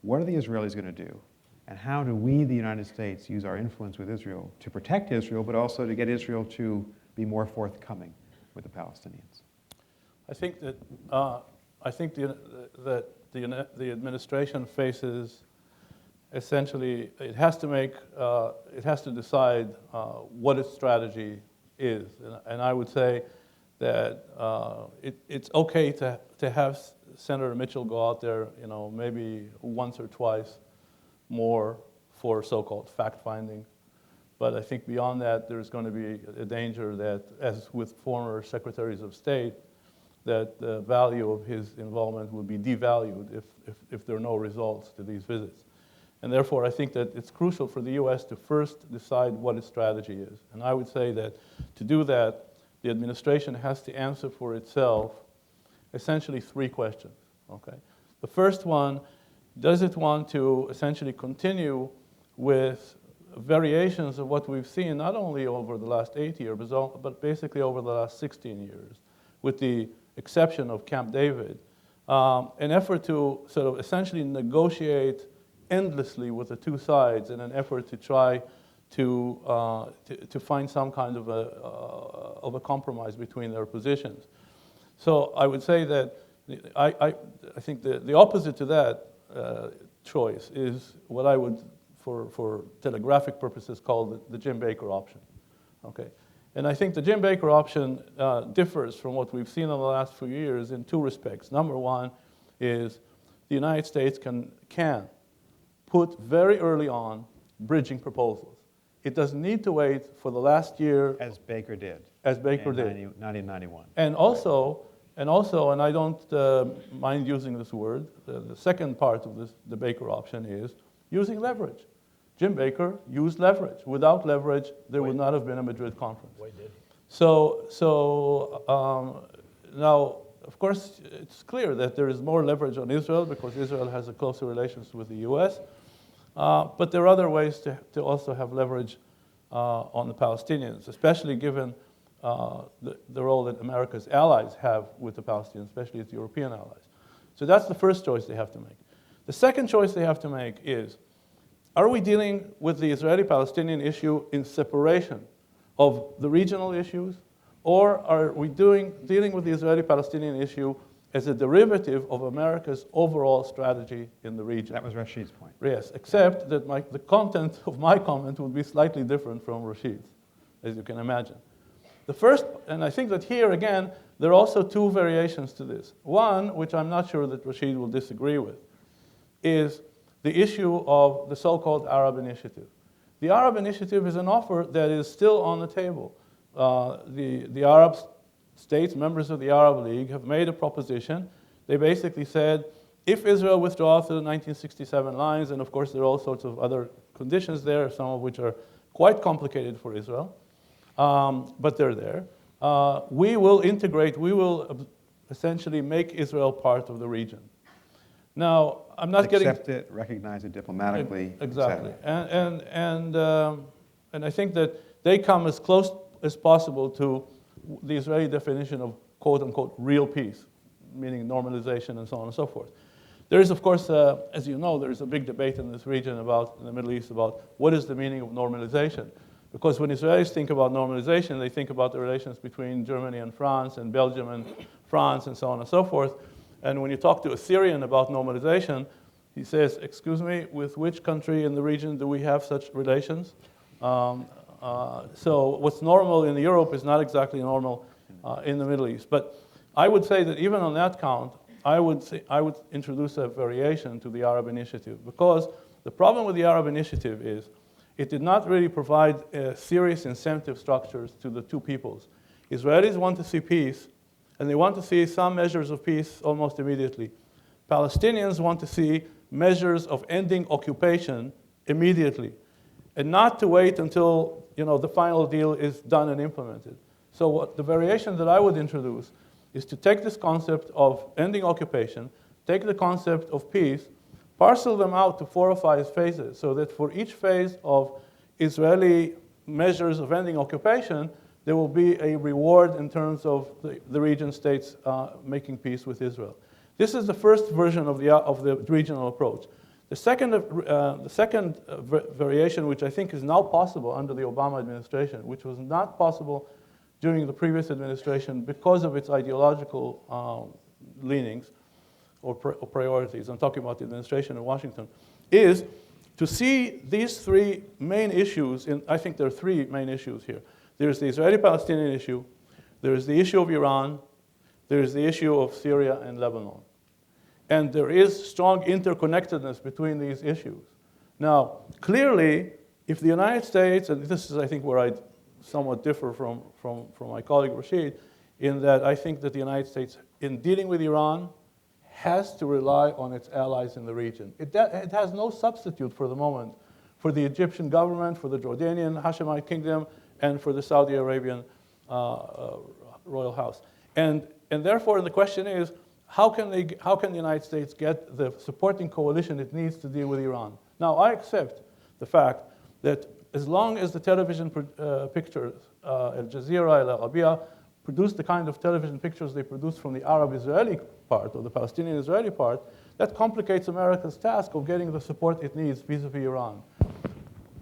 what are the Israelis going to do? And how do we, the United States, use our influence with Israel to protect Israel, but also to get Israel to be more forthcoming with the Palestinians? I think that the administration faces essentially it has to decide what its strategy is, and I would say that it's okay to have Senator Mitchell go out there, maybe once or twice more for so-called fact-finding. But I think beyond that, there's going to be a danger that, as with former secretaries of state, that the value of his involvement will be devalued if there are no results to these visits. And therefore, I think that it's crucial for the U.S. to first decide what its strategy is. And I would say that to do that, the administration has to answer for itself essentially three questions. Okay? The first one, does it want to essentially continue with variations of what we've seen not only over the last 8 years, but basically over the last 16 years, with the exception of Camp David, an effort to sort of essentially negotiate endlessly with the two sides in an effort to try to find some kind of a compromise between their positions. So I would say that I think the opposite to that choice is what I would, for telegraphic purposes, call the Jim Baker option. Okay, and I think the Jim Baker option differs from what we've seen in the last few years in two respects. Number one is the United States can put very early on bridging proposals. It doesn't need to wait for the last year. As Baker did. As Baker did. 1991. And also, and I don't mind using this word, the second part of the Baker option is using leverage. Jim Baker used leverage. Without leverage, there would not have been a Madrid conference. Why did he? So now, of course, it's clear that there is more leverage on Israel because Israel has a closer relations with the U.S., but there are other ways to also have leverage on the Palestinians, especially given the role that America's allies have with the Palestinians, especially its European allies. So that's the first choice they have to make. The second choice they have to make is, are we dealing with the Israeli-Palestinian issue in separation of the regional issues, or are we dealing with the Israeli-Palestinian issue as a derivative of America's overall strategy in the region? That was Rashid's point. Yes, except that the content of my comment would be slightly different from Rashid's, as you can imagine. The first, and I think that here again, there are also two variations to this. One, which I'm not sure that Rashid will disagree with, is the issue of the so-called Arab Initiative. The Arab Initiative is an offer that is still on the table. The Arab states, members of the Arab League, have made a proposition. They basically said, if Israel withdraws to the 1967 lines, and of course there are all sorts of other conditions there, some of which are quite complicated for Israel, but they're there, we will integrate, we will essentially make Israel part of the region. Now, I'm not accept it, recognize it diplomatically. Exactly. And I think that they come as close as possible to the Israeli definition of quote-unquote real peace, meaning normalization and so on and so forth. There is, of course, as you know, there is a big debate in this region in the Middle East about what is the meaning of normalization. Because when Israelis think about normalization, they think about the relations between Germany and France and Belgium and France and so on and so forth. And when you talk to a Syrian about normalization, he says, excuse me, with which country in the region do we have such relations? So what's normal in Europe is not exactly normal in the Middle East. But I would say that even on that count, I would introduce a variation to the Arab Initiative, because the problem with the Arab Initiative is it did not really provide serious incentive structures to the two peoples. Israelis want to see peace, and they want to see some measures of peace almost immediately. Palestinians want to see measures of ending occupation immediately, and not to wait until the final deal is done and implemented. So what the variation that I would introduce is to take this concept of ending occupation, take the concept of peace, parcel them out to 4 or 5 phases, so that for each phase of Israeli measures of ending occupation, there will be a reward in terms of the region states making peace with Israel. This is the first version of the regional approach. The second variation, which I think is now possible under the Obama administration, which was not possible during the previous administration because of its ideological leanings or priorities, I'm talking about the administration in Washington, is to see these 3 main issues, I think there are 3 main issues here. There's the Israeli-Palestinian issue, there's the issue of Iran, there's the issue of Syria and Lebanon. And there is strong interconnectedness between these issues. Now, clearly, if the United States, and this is, I think, where I somewhat differ from my colleague Rashid, in that I think that the United States, in dealing with Iran, has to rely on its allies in the region. It has no substitute for the moment for the Egyptian government, for the Jordanian Hashemite kingdom, and for the Saudi Arabian royal house. And therefore, the question is, how can the United States get the supporting coalition it needs to deal with Iran? Now, I accept the fact that as long as the television pictures, Al Jazeera, Al Arabiya, produce the kind of television pictures they produce from the Arab-Israeli part, or the Palestinian-Israeli part, that complicates America's task of getting the support it needs vis-a-vis Iran.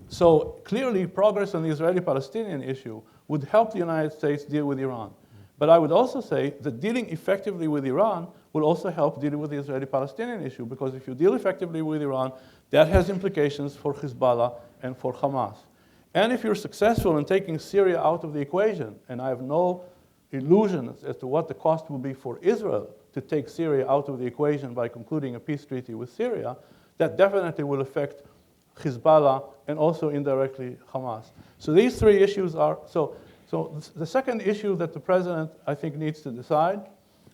So clearly, progress on the Israeli-Palestinian issue would help the United States deal with Iran. But I would also say that dealing effectively with Iran will also help dealing with the Israeli-Palestinian issue, because if you deal effectively with Iran, that has implications for Hezbollah and for Hamas. And if you're successful in taking Syria out of the equation, and I have no illusions as to what the cost will be for Israel to take Syria out of the equation by concluding a peace treaty with Syria, that definitely will affect Hezbollah and also indirectly Hamas. So these 3 issues are, so the second issue that the president, I think, needs to decide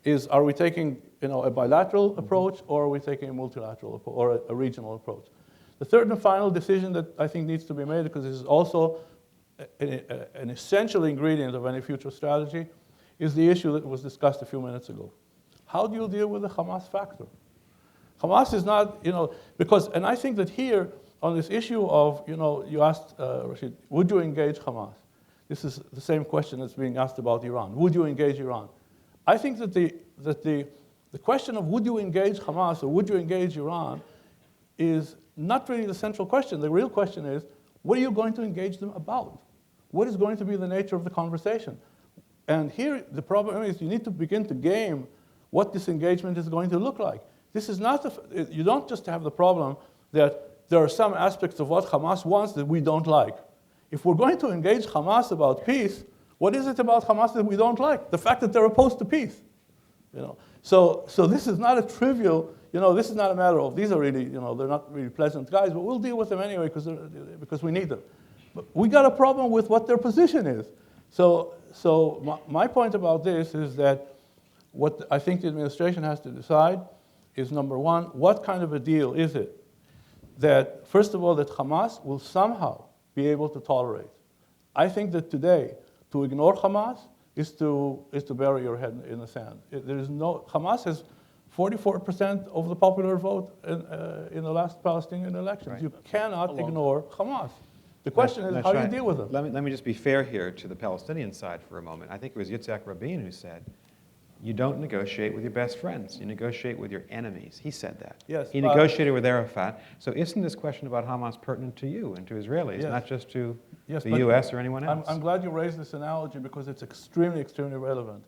is, are we taking a bilateral approach, or are we taking a multilateral or a regional approach? The third and final decision that I think needs to be made, because this is also an essential ingredient of any future strategy, is the issue that was discussed a few minutes ago. How do you deal with the Hamas factor? Hamas is not, because, and I think that here, on this issue of, you asked, Rashid, would you engage Hamas? This is the same question that's being asked about Iran. Would you engage Iran? I think that the question of would you engage Hamas or would you engage Iran is not really the central question. The real question is, what are you going to engage them about? What is going to be the nature of the conversation? And here, the problem is you need to begin to game what this engagement is going to look like. This is not, you don't just have the problem that there are some aspects of what Hamas wants that we don't like. If we're going to engage Hamas about peace, what is it about Hamas that we don't like? The fact that they're opposed to peace. So this is not a trivial, this is not a matter of, these are really, they're not really pleasant guys, but we'll deal with them anyway because we need them. But we got a problem with what their position is. So my point about this is that what I think the administration has to decide is, number one, what kind of a deal is it that, first of all, that Hamas will somehow be able to tolerate. I think that today, to ignore Hamas is to bury your head in the sand. Hamas has 44% of the popular vote in the last Palestinian elections. Right. You cannot ignore Hamas. The question is, how do you deal with them? Let me just be fair here to the Palestinian side for a moment. I think it was Yitzhak Rabin who said, you don't negotiate with your best friends. You negotiate with your enemies. He said that. Yes, he negotiated with Arafat. So isn't this question about Hamas pertinent to you and to Israelis, Yes. not just to Yes, the but U.S. or anyone else? I'm glad you raised this analogy because it's extremely, extremely relevant.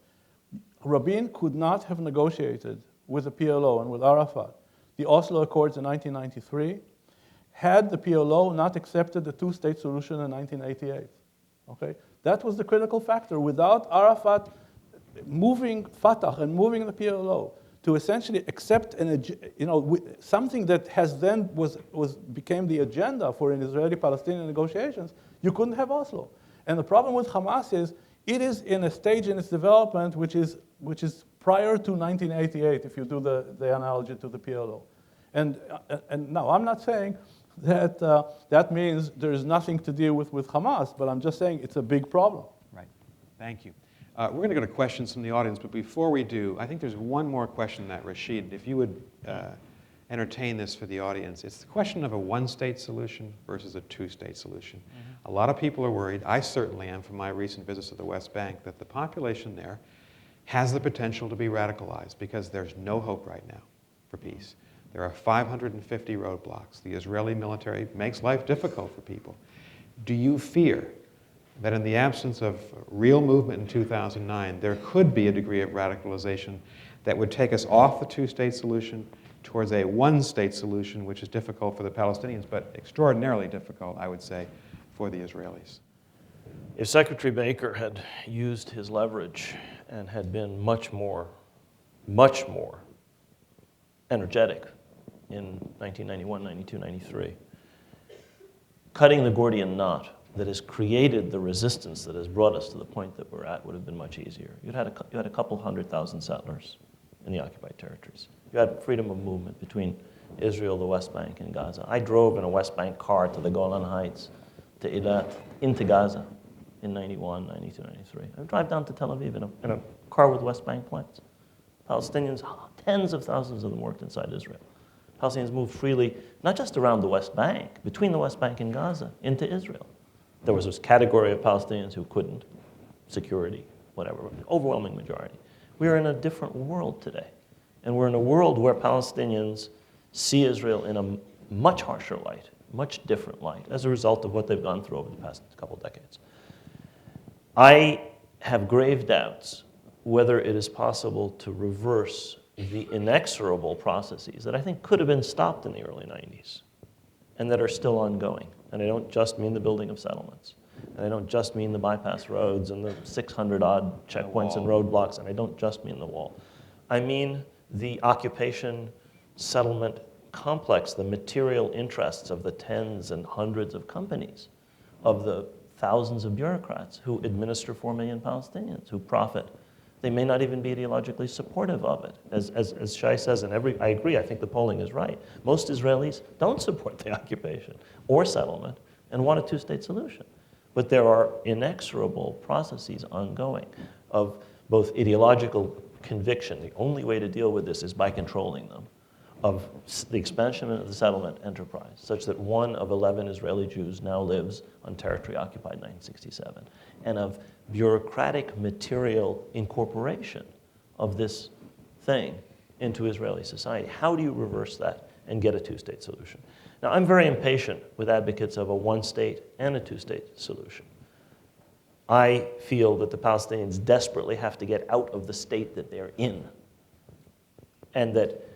Rabin could not have negotiated with the PLO and with Arafat the Oslo Accords in 1993 had the PLO not accepted the two-state solution in 1988. Okay? That was the critical factor. Without Arafat moving Fatah and moving the PLO to essentially accept something that has then became the agenda for an Israeli-Palestinian negotiations, you couldn't have Oslo. And the problem with Hamas is it is in a stage in its development which is prior to 1988, if you do the analogy to the PLO. And now, I'm not saying that that means there is nothing to deal with Hamas, but I'm just saying it's a big problem. Right. Thank you. We're going to go to questions from the audience, but before we do, I think there's one more question that, Rashid, if you would entertain this for the audience. It's the question of a one-state solution versus a two-state solution. Mm-hmm. A lot of people are worried, I certainly am from my recent visits to the West Bank, that the population there has the potential to be radicalized because there's no hope right now for peace. There are 550 roadblocks. The Israeli military makes life difficult for people. Do you fear that in the absence of real movement in 2009, there could be a degree of radicalization that would take us off the two-state solution towards a one-state solution, which is difficult for the Palestinians, but extraordinarily difficult, I would say, for the Israelis? If Secretary Baker had used his leverage and had been much more energetic in 1991, 92, 93, cutting the Gordian knot that has created the resistance that has brought us to the point that we're at would have been much easier. You had a couple 100,000 settlers in the occupied territories. You had freedom of movement between Israel, the West Bank, and Gaza. I drove in a West Bank car to the Golan Heights, to Eilat, into Gaza in 91, 92, 93. I would drive down to Tel Aviv in a car with West Bank planes. Palestinians, tens of thousands of them worked inside Israel. Palestinians moved freely, not just around the West Bank, between the West Bank and Gaza, into Israel. There was this category of Palestinians who couldn't, security, whatever, overwhelming majority. We are in a different world today. And we're in a world where Palestinians see Israel in a much harsher light, much different light, as a result of what they've gone through over the past couple decades. I have grave doubts whether it is possible to reverse the inexorable processes that I think could have been stopped in the early 90s and that are still ongoing. And I don't just mean the building of settlements. And I don't just mean the bypass roads and the 600-odd checkpoints and roadblocks, and I don't just mean the wall. I mean the occupation settlement complex, the material interests of the tens and hundreds of companies, of the thousands of bureaucrats who administer 4 million Palestinians, who profit. They may not even be ideologically supportive of it. As Shai says, and I agree, I think the polling is right. Most Israelis don't support the occupation or settlement and want a two-state solution. But there are inexorable processes ongoing of both ideological conviction. The only way to deal with this is by controlling them, of the expansion of the settlement enterprise, such that 1 of 11 Israeli Jews now lives on territory occupied in 1967, and of bureaucratic material incorporation of this thing into Israeli society. How do you reverse that and get a two-state solution? Now, I'm very impatient with advocates of a one-state and a two-state solution. I feel that the Palestinians desperately have to get out of the state that they're in, and that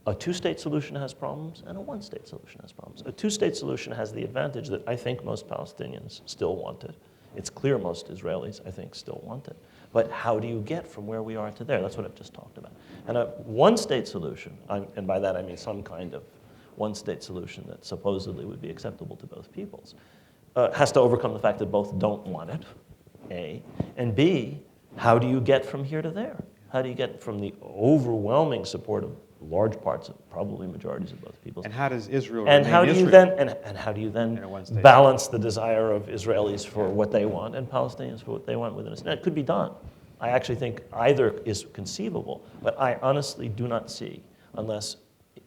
a two-state solution has problems, and a one-state solution has problems. A two-state solution has the advantage that I think most Palestinians still want it. It's clear most Israelis, I think, still want it. But how do you get from where we are to there? That's what I've just talked about. And a one-state solution, and by that I mean some kind of one-state solution that supposedly would be acceptable to both peoples, has to overcome the fact that both don't want it, A, and B, how do you get from here to there? How do you get from the overwhelming support of large parts of, probably majorities of both peoples? And how does Israel And remain how do you Israel? then and how do you then In a one-state balance the desire of Israelis for what they want and Palestinians for what they want within a state? It could be done. I actually think either is conceivable, but I honestly do not see, unless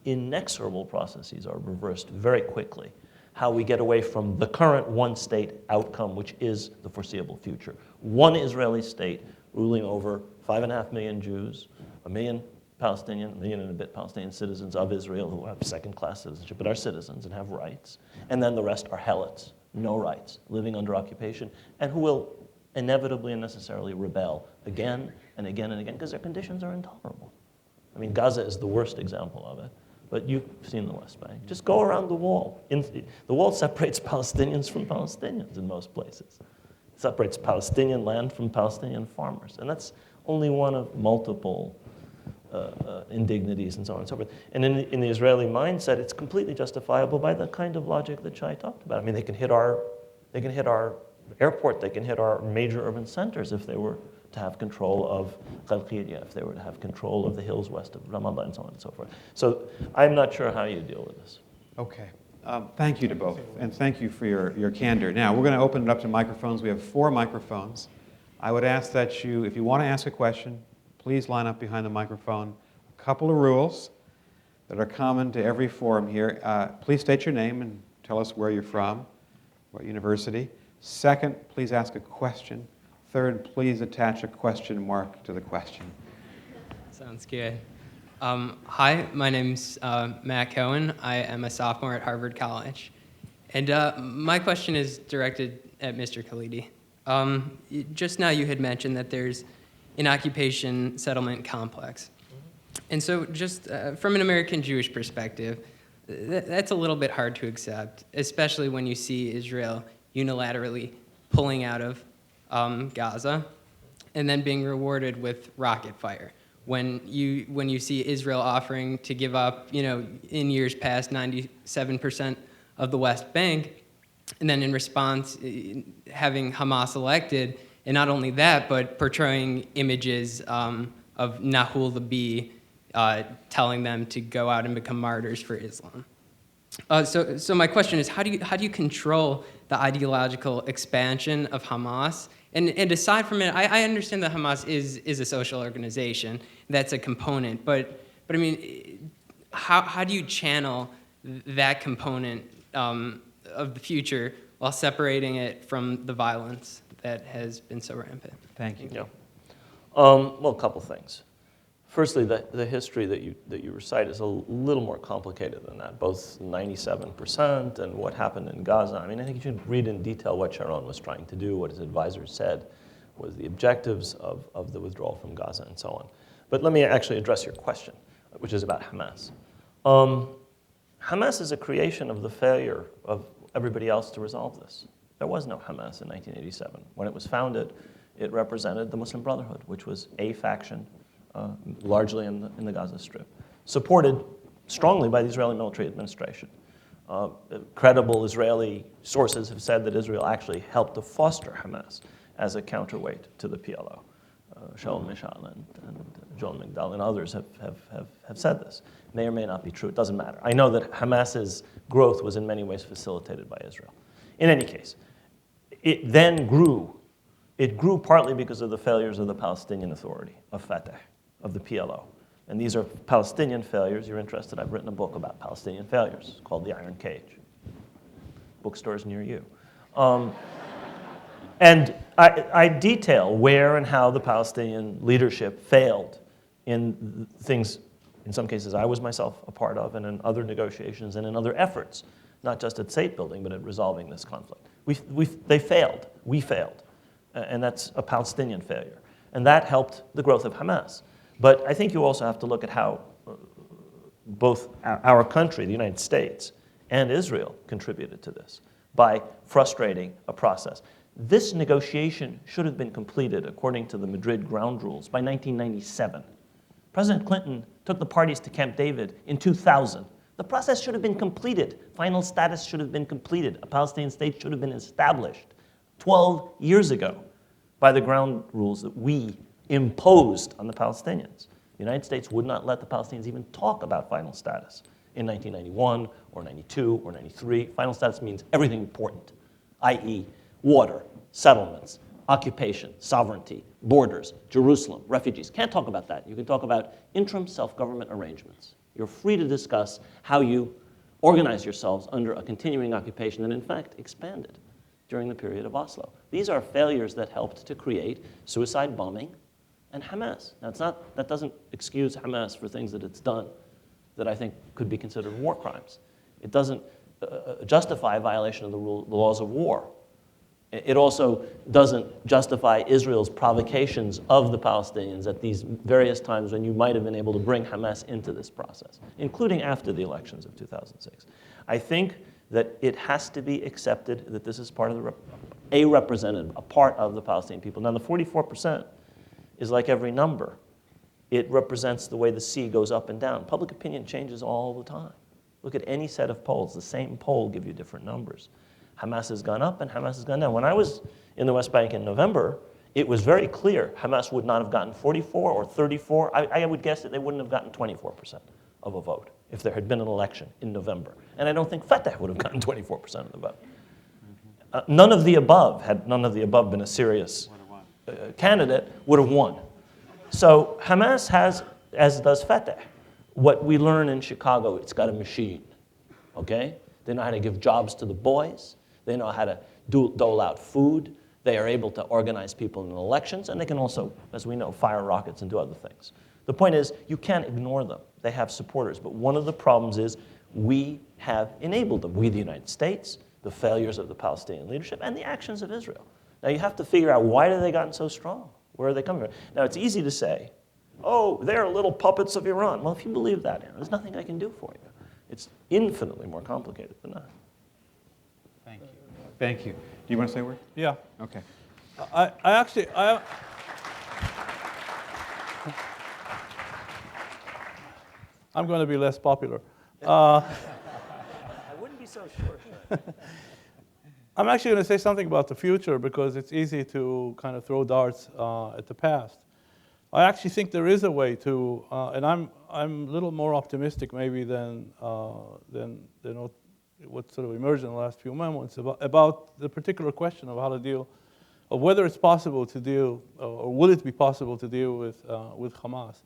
inexorable processes are reversed very quickly, how we get away from the current one-state outcome, which is the foreseeable future. One Israeli state ruling over 5.5 million Jews, 1 million Palestinian, 1 million and a bit Palestinian citizens of Israel who have second-class citizenship but are citizens and have rights, and then the rest are helots, no rights, living under occupation, and who will inevitably and necessarily rebel again and again and again because their conditions are intolerable. I mean, Gaza is the worst example of it, but you've seen the West Bank. Just go around the wall. The wall separates Palestinians from Palestinians in most places. It separates Palestinian land from Palestinian farmers, and that's only one of multiple indignities and so on and so forth. And in the Israeli mindset, it's completely justifiable by the kind of logic that Shai talked about. I mean, they can hit our airport, they can hit our major urban centers if they were to have control of Qalqiyya, if they were to have control of the hills west of Ramallah and so on and so forth. So I'm not sure how you deal with this. Okay. Thank you to both, and thank you for your candor. Now, we're going to open it up to microphones. We have 4 microphones. I would ask that you, if you want to ask a question, please line up behind the microphone. A couple of rules that are common to every forum here. Please state your name and tell us where you're from, what university. Second, please ask a question. Third, please attach a question mark to the question. Sounds good. Hi, my name's Matt Cohen. I am a sophomore at Harvard College. And my question is directed at Mr. Khalidi. Just now you had mentioned that there's an occupation settlement complex. And so just from an American Jewish perspective, that's a little bit hard to accept, especially when you see Israel unilaterally pulling out of Gaza and then being rewarded with rocket fire. When you see Israel offering to give up, in years past, 97% of the West Bank, and then in response, having Hamas elected, and not only that, but portraying images of Nahul the Bee, telling them to go out and become martyrs for Islam. So my question is, how do you control the ideological expansion of Hamas? And aside from it, I understand that Hamas is a social organization. That's a component. But I mean, how do you channel that component of the future while separating it from the violence that has been so rampant? Thank you. Yeah. Well, a couple things. Firstly, the history that you recite is a little more complicated than that, both 97% and what happened in Gaza. I mean, I think you should read in detail what Sharon was trying to do, what his advisors said was the objectives of the withdrawal from Gaza and so on. But let me actually address your question, which is about Hamas. Hamas is a creation of the failure of everybody else to resolve this. There was no Hamas in 1987. When it was founded, it represented the Muslim Brotherhood, which was a faction largely in the Gaza Strip, supported strongly by the Israeli military administration. Credible Israeli sources have said that Israel actually helped to foster Hamas as a counterweight to the PLO. Shaul Mishal and Joel Migdal and others have said this. May or may not be true, it doesn't matter. I know that Hamas's growth was in many ways facilitated by Israel. In any case, it then grew. It grew partly because of the failures of the Palestinian Authority, of Fatah, of the PLO. And these are Palestinian failures. You're interested, I've written a book about Palestinian failures called The Iron Cage. Bookstores near you. And I detail where and how the Palestinian leadership failed in things, in some cases I was myself a part of, and in other negotiations and in other efforts, not just at state building, but at resolving this conflict. They failed. We failed. and that's a Palestinian failure. And that helped the growth of Hamas. But I think you also have to look at how both our country, the United States, and Israel contributed to this by frustrating a process. This negotiation should have been completed, according to the Madrid ground rules, by 1997. President Clinton took the parties to Camp David in 2000. The process should have been completed. Final status should have been completed. A Palestinian state should have been established 12 years ago by the ground rules that we imposed on the Palestinians. The United States would not let the Palestinians even talk about final status in 1991 or 92 or 93. Final status means everything important, i.e. water, settlements, occupation, sovereignty, borders, Jerusalem, refugees. Can't talk about that. You can talk about interim self-government arrangements. You're free to discuss how you organize yourselves under a continuing occupation that in fact expanded during the period of Oslo. These are failures that helped to create suicide bombing and Hamas. Now, that doesn't excuse Hamas for things that it's done that I think could be considered war crimes. It doesn't justify a violation of the laws of war. It also doesn't justify Israel's provocations of the Palestinians at these various times when you might have been able to bring Hamas into this process, including after the elections of 2006. I think that it has to be accepted that this is part of a representative, a part of the Palestinian people. Now, the 44% is like every number. It represents the way the sea goes up and down. Public opinion changes all the time. Look at any set of polls. The same poll give you different numbers. Hamas has gone up and Hamas has gone down. When I was in the West Bank in November, it was very clear Hamas would not have gotten 44 or 34. I would guess that they wouldn't have gotten 24% of a vote if there had been an election in November. And I don't think Fatah would have gotten 24% of the vote. None of the above, had none of the above been a serious candidate, would have won. So Hamas has, as does Fatah, what we learn in Chicago, it's got a machine, okay? They know how to give jobs to the boys. They know how to dole out food. They are able to organize people in elections, and they can also, as we know, fire rockets and do other things. The point is, you can't ignore them. They have supporters, but one of the problems is we have enabled them. We, the United States, the failures of the Palestinian leadership, and the actions of Israel. Now, you have to figure out, why have they gotten so strong? Where are they coming from? Now, it's easy to say, oh, they're little puppets of Iran. Well, if you believe that, there's nothing I can do for you. It's infinitely more complicated than that. Thank you. Thank you. Do you want to say a word? Yeah. Okay. I'm going to be less popular. I wouldn't be so sure. I'm actually going to say something about the future because it's easy to kind of throw darts at the past. I actually think there is a way to, and I'm a little more optimistic maybe than what sort of emerged in the last few months about the particular question of how to deal, of whether it's possible to deal, or will it be possible to deal with Hamas.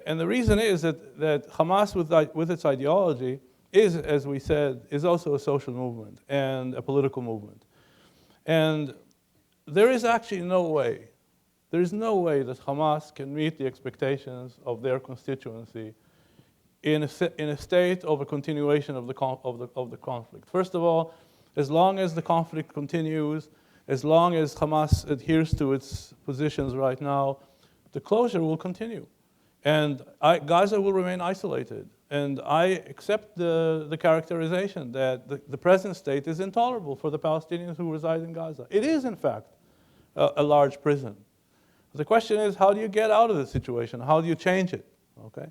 And the reason is that Hamas, with its ideology, is, as we said, is also a social movement and a political movement. And there is actually no way, there is no way that Hamas can meet the expectations of their constituency in a state of a continuation of the conflict. First of all, as long as the conflict continues, as long as Hamas adheres to its positions right now, the closure will continue. And Gaza will remain isolated. And I accept the characterization that the present state is intolerable for the Palestinians who reside in Gaza. It is, in fact, a large prison. The question is, how do you get out of the situation? How do you change it? Okay?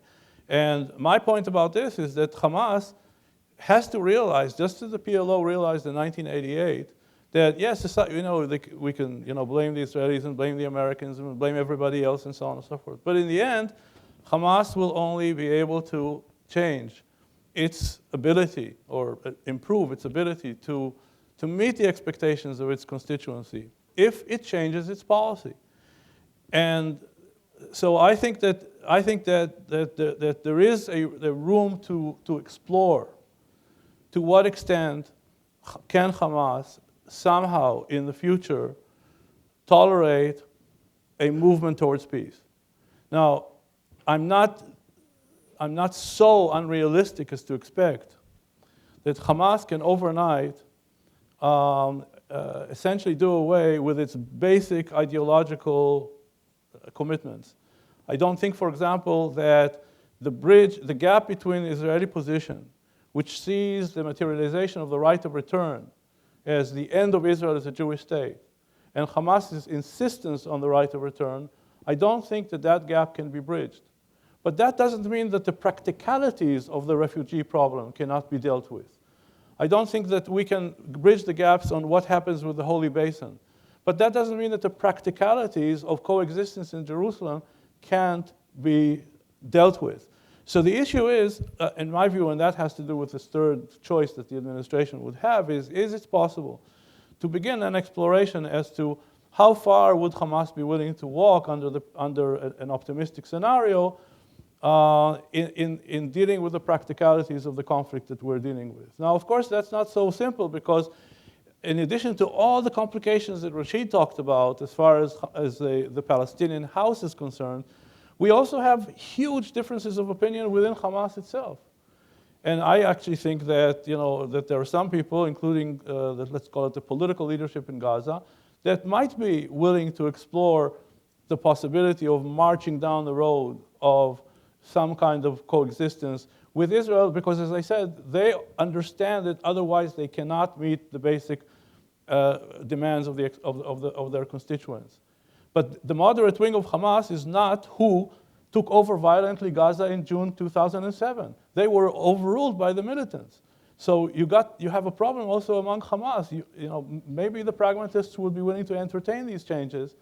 And my point about this is that Hamas has to realize, just as the PLO realized in 1988, that yes, we can blame the Israelis and blame the Americans and blame everybody else and so on and so forth. But in the end, Hamas will only be able to change its ability or improve its ability to meet the expectations of its constituency if it changes its policy. And so I think that there is a room to explore to what extent can Hamas somehow in the future tolerate a movement towards peace. Now, I'm not so unrealistic as to expect that Hamas can overnight essentially do away with its basic ideological commitments. I don't think, for example, that the gap between the Israeli position, which sees the materialization of the right of return as the end of Israel as a Jewish state, and Hamas's insistence on the right of return, I don't think that that gap can be bridged. But that doesn't mean that the practicalities of the refugee problem cannot be dealt with. I don't think that we can bridge the gaps on what happens with the Holy Basin. But that doesn't mean that the practicalities of coexistence in Jerusalem can't be dealt with. So the issue is, in my view, and that has to do with this third choice that the administration would have, is it possible to begin an exploration as to how far would Hamas be willing to walk under an optimistic scenario in dealing with the practicalities of the conflict that we're dealing with. Now, of course, that's not so simple because in addition to all the complications that Rashid talked about as far as the Palestinian house is concerned, we also have huge differences of opinion within Hamas itself. And I actually think that, that there are some people, including, let's call it the political leadership in Gaza, that might be willing to explore the possibility of marching down the road of some kind of coexistence with Israel, because as I said, they understand that otherwise they cannot meet the basic demands of their constituents. But the moderate wing of Hamas is not who took over violently Gaza in June 2007. They were overruled by the militants. So you have a problem also among Hamas. Maybe the pragmatists would be willing to entertain these changes,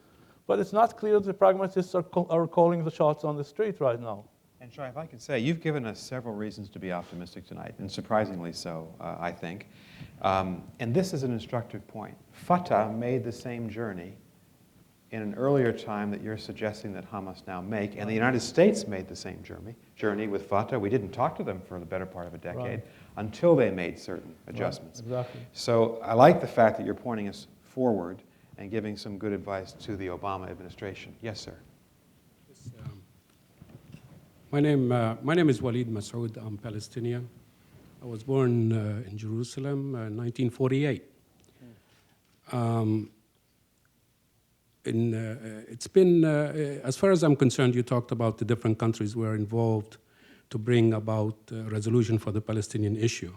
but it's not clear that the pragmatists are calling the shots on the street right now. And Shai, if I could say, you've given us several reasons to be optimistic tonight, and surprisingly so, I think. And this is an instructive point. Fatah made the same journey in an earlier time that you're suggesting that Hamas now make, and the United States made the same journey with Fatah. We didn't talk to them for the better part of a decade until they made certain adjustments. Right, exactly. So I like the fact that you're pointing us forward and giving some good advice to the Obama administration. Yes, sir. Yes, my name is Walid Masoud. I'm Palestinian. I was born in Jerusalem in 1948. It's been, as far as I'm concerned, you talked about the different countries were involved to bring about a resolution for the Palestinian issue,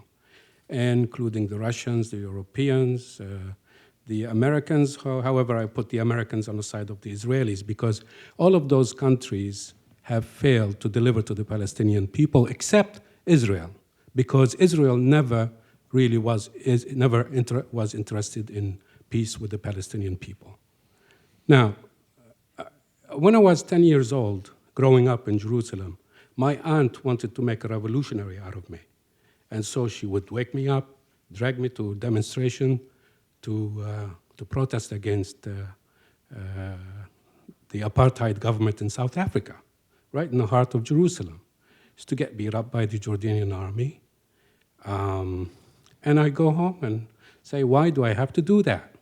including the Russians, the Europeans, the Americans. However, I put the Americans on the side of the Israelis because all of those countries have failed to deliver to the Palestinian people except Israel, because Israel never really was interested in peace with the Palestinian people. Now, when I was 10 years old, growing up in Jerusalem, my aunt wanted to make a revolutionary out of me. And so she would wake me up, drag me to a demonstration to protest against the apartheid government in South Africa, right in the heart of Jerusalem. Used to get beat up by the Jordanian army. And I go home and say, why do I have to do that?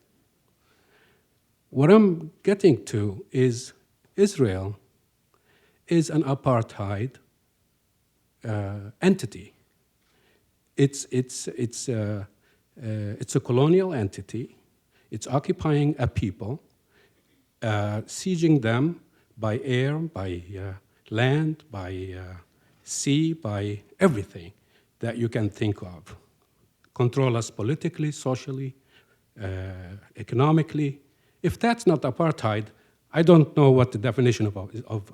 What I'm getting to is Israel is an apartheid entity. It's a colonial entity. It's occupying a people, sieging them by air, by land, by sea, by everything that you can think of. Control us politically, socially, economically. If that's not apartheid, I don't know what the definition of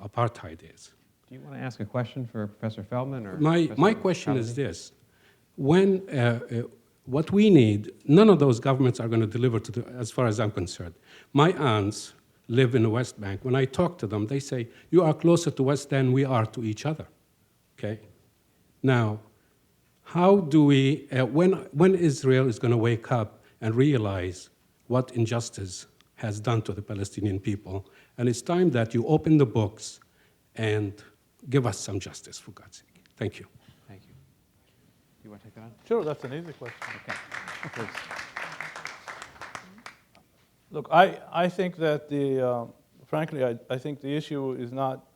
apartheid is. Do you want to ask a question for Professor Feldman? Or My question is this. When what we need, none of those governments are going to deliver as far as I'm concerned. My aunts live in the West Bank. When I talk to them, they say, you are closer to us than we are to each other, okay? Now, how do we, when Israel is going to wake up and realize what injustice has done to the Palestinian people, and it's time that you open the books and give us some justice, for God's sake. Thank you. Thank you. You want to take that on? Sure, that's an easy question. Okay. Please. Look, I think that frankly, I think the issue is not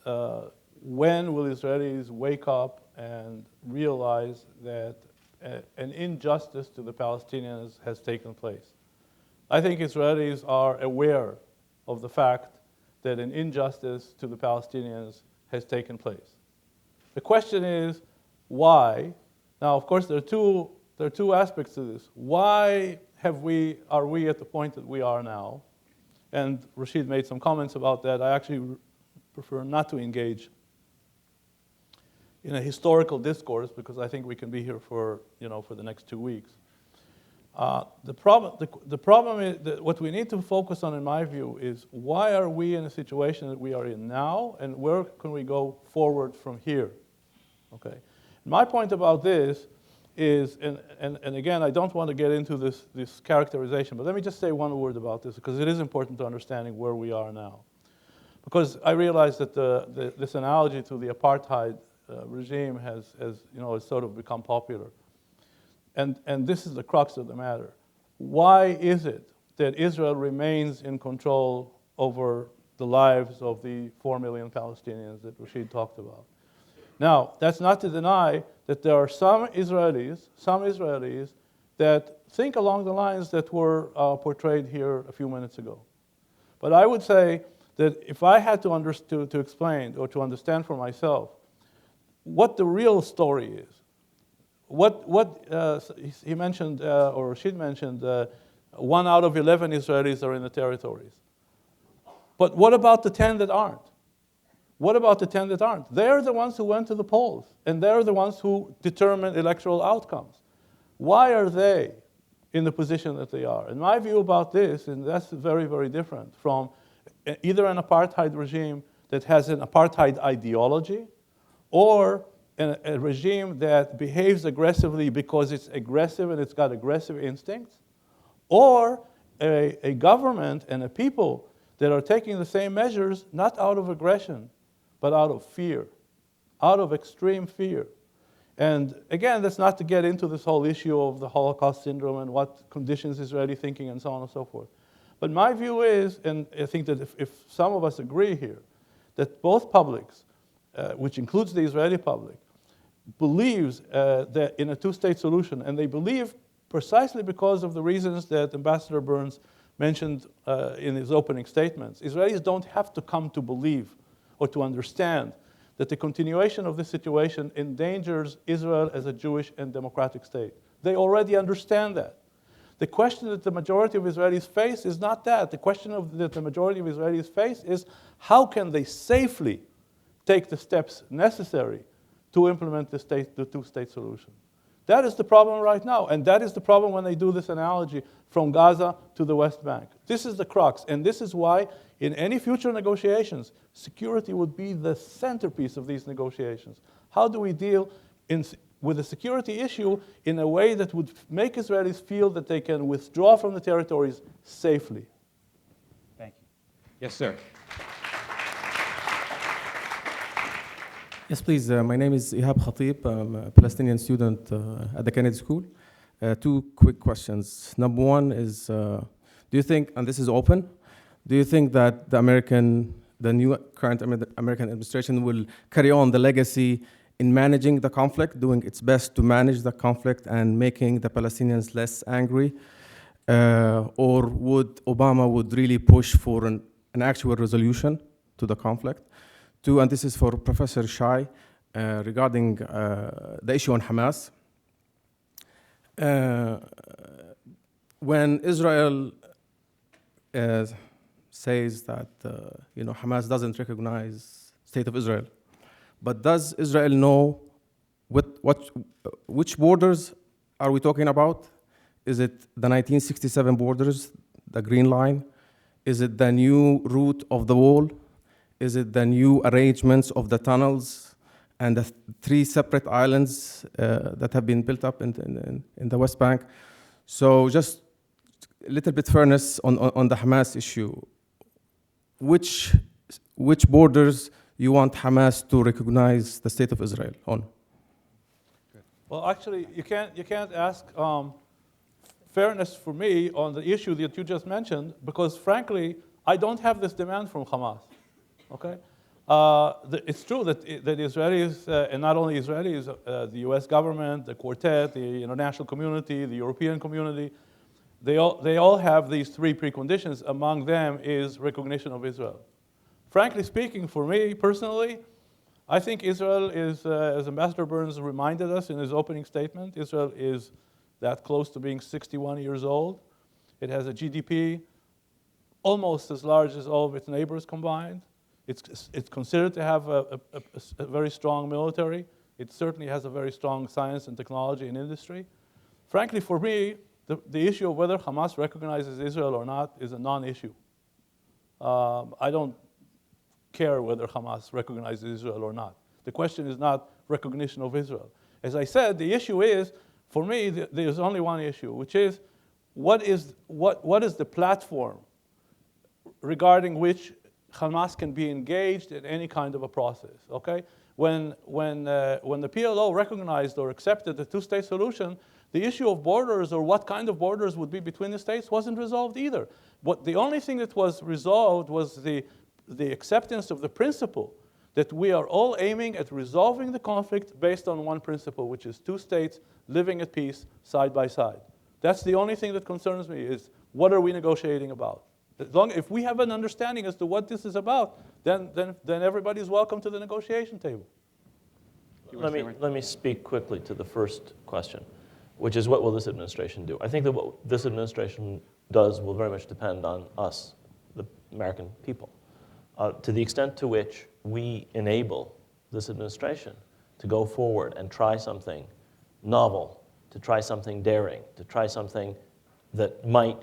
when will Israelis wake up and realize that an injustice to the Palestinians has taken place. I think Israelis are aware of the fact that an injustice to the Palestinians has taken place. The question is, why? Now, of course, there are two aspects to this. Why are we at the point that we are now? And Rashid made some comments about that. I actually prefer not to engage in a historical discourse because I think we can be here for the next 2 weeks. The problem is that what we need to focus on, in my view, is why are we in a situation that we are in now, and where can we go forward from here? Okay. My point about this is, and again, I don't want to get into this characterization, but let me just say one word about this because it is important to understanding where we are now. Because I realize that this analogy to the apartheid regime has sort of become popular. And this is the crux of the matter. Why is it that Israel remains in control over the lives of the 4 million Palestinians that Rashid talked about? Now, that's not to deny that there are some Israelis that think along the lines that were portrayed here a few minutes ago. But I would say that if I had to explain or to understand for myself what the real story is, he mentioned, or Rashid mentioned, 1 out of 11 Israelis are in the territories. But what about the 10 that aren't? What about the 10 that aren't? They're the ones who went to the polls, and they're the ones who determine electoral outcomes. Why are they in the position that they are? And my view about this, and that's very, very different from either an apartheid regime that has an apartheid ideology, or a regime that behaves aggressively because it's aggressive and it's got aggressive instincts, or a government and a people that are taking the same measures not out of aggression, but out of fear, out of extreme fear. And again, that's not to get into this whole issue of the Holocaust syndrome and what conditions Israeli thinking and so on and so forth. But my view is, and I think that if some of us agree here, that both publics, which includes the Israeli public, believes that in a two-state solution, and they believe precisely because of the reasons that Ambassador Burns mentioned in his opening statements. Israelis don't have to come to believe or to understand that the continuation of this situation endangers Israel as a Jewish and democratic state. They already understand that. The question that the majority of Israelis face is not that. The question that the majority of Israelis face is how can they safely take the steps necessary to implement the two-state solution. That is the problem right now, and that is the problem when they do this analogy from Gaza to the West Bank. This is the crux, and this is why in any future negotiations, security would be the centerpiece of these negotiations. How do we deal with the security issue in a way that would make Israelis feel that they can withdraw from the territories safely? Thank you. Yes, sir. Yes, please. My name is Ihab Khatib. I'm a Palestinian student at the Kennedy School. 2 quick questions. Number one is, do you think, and this is open, do you think that the new current American administration will carry on the legacy in managing the conflict, doing its best to manage the conflict and making the Palestinians less angry? Or would Obama really push for an actual resolution to the conflict? 2, and this is for Professor Shai, regarding the issue on Hamas. When Israel says that Hamas doesn't recognize State of Israel, but does Israel know which borders are we talking about? Is it the 1967 borders, the Green Line? Is it the new route of the wall? Is it the new arrangements of the tunnels and the 3 separate islands that have been built up in the West Bank? So just a little bit fairness on the Hamas issue. Which borders you want Hamas to recognize the State of Israel on? Well, actually, you can't ask fairness for me on the issue that you just mentioned because, frankly, I don't have this demand from Hamas. Okay, it's true that Israelis, and not only Israelis, the U.S. government, the Quartet, the international community, the European community, they all have these three preconditions. Among them is recognition of Israel. Frankly speaking, for me personally, I think Israel is, as Ambassador Burns reminded us in his opening statement, Israel is that close to being 61 years old. It has a GDP almost as large as all of its neighbors combined. It's considered to have a very strong military. It certainly has a very strong science and technology and industry. Frankly, for me, the issue of whether Hamas recognizes Israel or not is a non-issue. I don't care whether Hamas recognizes Israel or not. The question is not recognition of Israel. As I said, the issue is, for me, there's only one issue, which is what is the platform regarding which Hamas can be engaged in any kind of a process, okay? When the PLO recognized or accepted the two-state solution, the issue of borders or what kind of borders would be between the states wasn't resolved either. The only thing that was resolved was the acceptance of the principle that we are all aiming at resolving the conflict based on one principle, which is two states living at peace side by side. That's the only thing that concerns me, is what are we negotiating about? If we have an understanding as to what this is about, then everybody's welcome to the negotiation table. Let me speak quickly to the first question, which is what will this administration do? I think that what this administration does will very much depend on us, the American people. To the extent to which we enable this administration to go forward and try something novel, to try something daring, to try something that might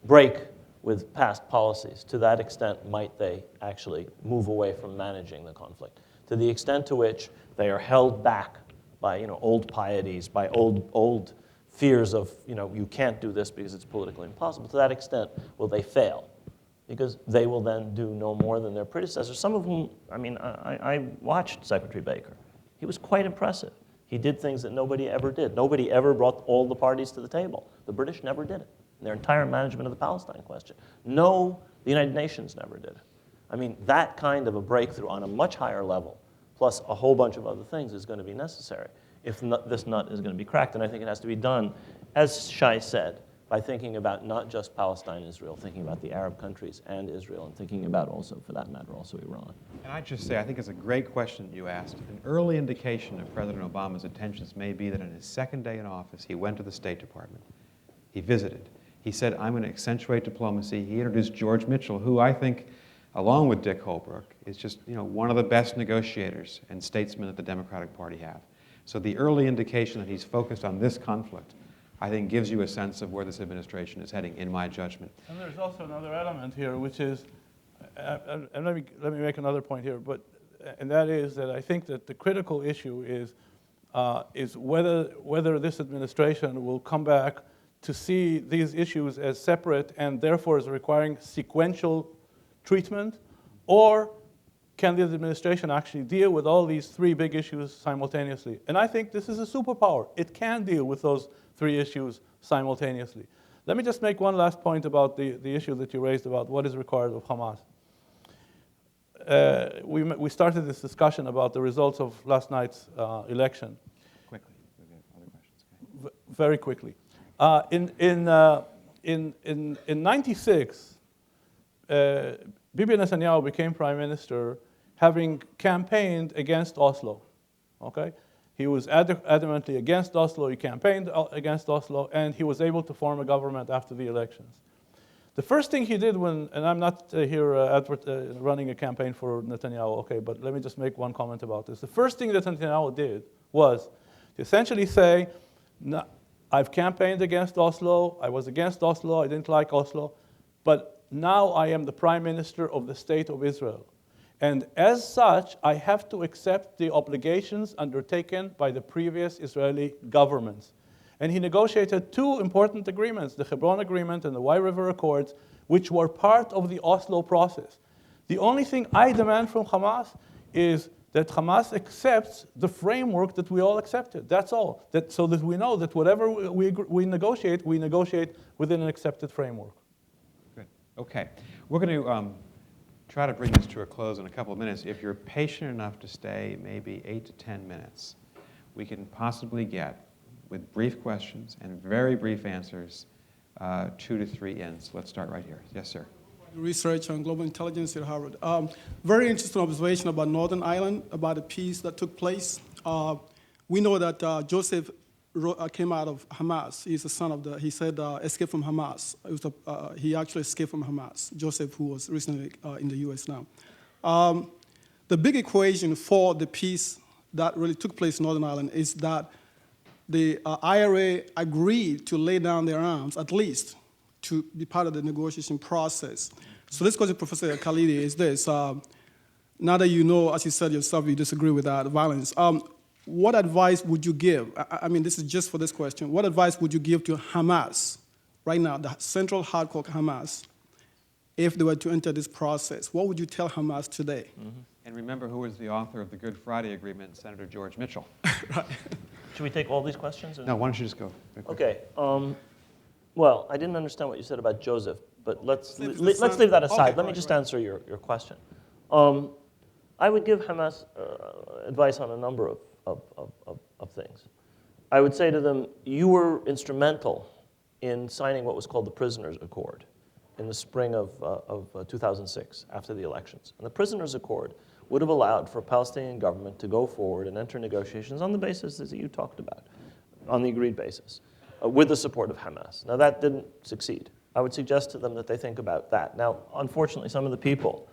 break with past policies, to that extent might they actually move away from managing the conflict. To the extent to which they are held back by old pieties, by old fears of you can't do this because it's politically impossible, to that extent will they fail, because they will then do no more than their predecessors, some of whom, I watched Secretary Baker. He was quite impressive. He did things that nobody ever did. Nobody ever brought all the parties to the table. The British never did it. Their entire management of the Palestine question. No, the United Nations never did it. That kind of a breakthrough on a much higher level, plus a whole bunch of other things, is going to be necessary if this nut is going to be cracked. And I think it has to be done, as Shai said, by thinking about not just Palestine and Israel, thinking about the Arab countries and Israel, and thinking about also, for that matter, also Iran. And I'd just say, I think it's a great question you asked. An early indication of President Obama's intentions may be that on his second day in office, he went to the State Department. He visited. He said, I'm going to accentuate diplomacy. He introduced George Mitchell, who I think, along with Dick Holbrooke, is just one of the best negotiators and statesmen that the Democratic Party have. So the early indication that he's focused on this conflict, I think, gives you a sense of where this administration is heading, in my judgment. And there's also another element here, which is, and let me make another point here, and that is that I think that the critical issue is whether this administration will come back to see these issues as separate and therefore as requiring sequential treatment, or can the administration actually deal with all these three big issues simultaneously? And I think this is a superpower. It can deal with those three issues simultaneously. Let me just make one last point about the issue that you raised about what is required of Hamas. We started this discussion about the results of last night's election. Quickly, we have other questions. Okay. Very quickly. In '96, Bibi Netanyahu became prime minister having campaigned against Oslo, okay? He was adamantly against Oslo, he campaigned against Oslo, and he was able to form a government after the elections. The first thing he did and I'm not here running a campaign for Netanyahu, okay, but let me just make one comment about this. The first thing that Netanyahu did was to essentially say, no, I've campaigned against Oslo, I was against Oslo, I didn't like Oslo, but now I am the prime minister of the state of Israel. And as such, I have to accept the obligations undertaken by the previous Israeli governments. And he negotiated two important agreements, the Hebron Agreement and the Wye River Accords, which were part of the Oslo process. The only thing I demand from Hamas is that Hamas accepts the framework that we all accepted. That's all. So that we know that whatever we negotiate within an accepted framework. Good. Okay. We're going to try to bring this to a close in a couple of minutes. If you're patient enough to stay maybe 8 to 10 minutes, we can possibly get with brief questions and very brief answers, 2 to 3 in. So let's start right here. Yes, sir. Research on global intelligence at Harvard. Very interesting observation about Northern Ireland, about a peace that took place. We know that Joseph came out of Hamas. He's the son of he said, escaped from Hamas. He actually escaped from Hamas, Joseph, who was recently in the US now. The big equation for the peace that really took place in Northern Ireland is that the IRA agreed to lay down their arms, at least, to be part of the negotiation process. So this question, Professor Khalidi, is this. Now that you know, as you said yourself, you disagree with that violence, what advice would you give? I mean, this is just for this question. What advice would you give to Hamas right now, the central hardcore Hamas, if they were to enter this process? What would you tell Hamas today? Mm-hmm. And remember who was the author of the Good Friday Agreement, Senator George Mitchell. Right. Should we take all these questions? No, why don't you just go? Okay. Well, I didn't understand what you said about Joseph, but let's leave that aside. Okay, Let me just answer your question. I would give Hamas advice on a number of things. I would say to them, you were instrumental in signing what was called the Prisoners' Accord in the spring of 2006, after the elections. And the Prisoners' Accord would have allowed for a Palestinian government to go forward and enter negotiations on the basis that you talked about, on the agreed basis, with the support of Hamas. Now, that didn't succeed. I would suggest to them that they think about that. Now, unfortunately, some of the people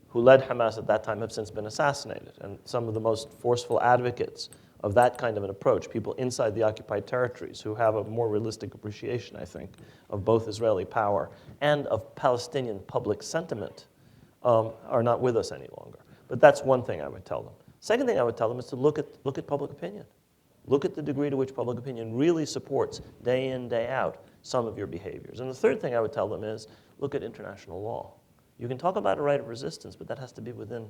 who led Hamas at that time have since been assassinated, and some of the most forceful advocates of that kind of an approach, people inside the occupied territories who have a more realistic appreciation, I think, of both Israeli power and of Palestinian public sentiment, are not with us any longer. But that's one thing I would tell them. Second thing I would tell them is to look at public opinion. Look at the degree to which public opinion really supports, day in, day out, some of your behaviors. And the third thing I would tell them is, look at international law. You can talk about a right of resistance, but that has to be within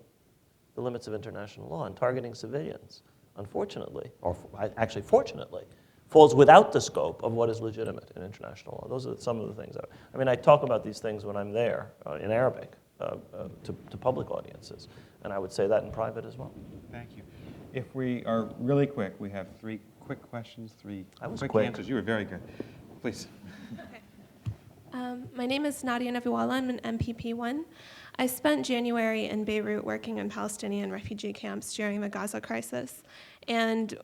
the limits of international law. And targeting civilians, unfortunately, or actually fortunately, falls without the scope of what is legitimate in international law. Those are some of the things. I mean, I talk about these things when I'm there in Arabic to public audiences, and I would say that in private as well. Thank you. If we are really quick, we have 3 quick questions, 3 quick answers. You were very good. Please. My name is Nadia Naviwala. I'm an MPP1. I spent January in Beirut working in Palestinian refugee camps during the Gaza crisis. And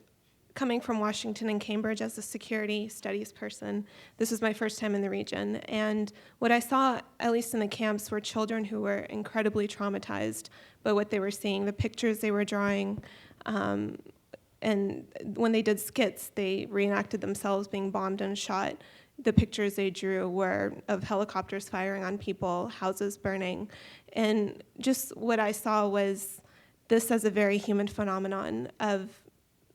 coming from Washington and Cambridge as a security studies person, this was my first time in the region. And what I saw, at least in the camps, were children who were incredibly traumatized by what they were seeing, the pictures they were drawing. And when they did skits, they reenacted themselves being bombed and shot. The pictures they drew were of helicopters firing on people, houses burning. And just what I saw was this as a very human phenomenon of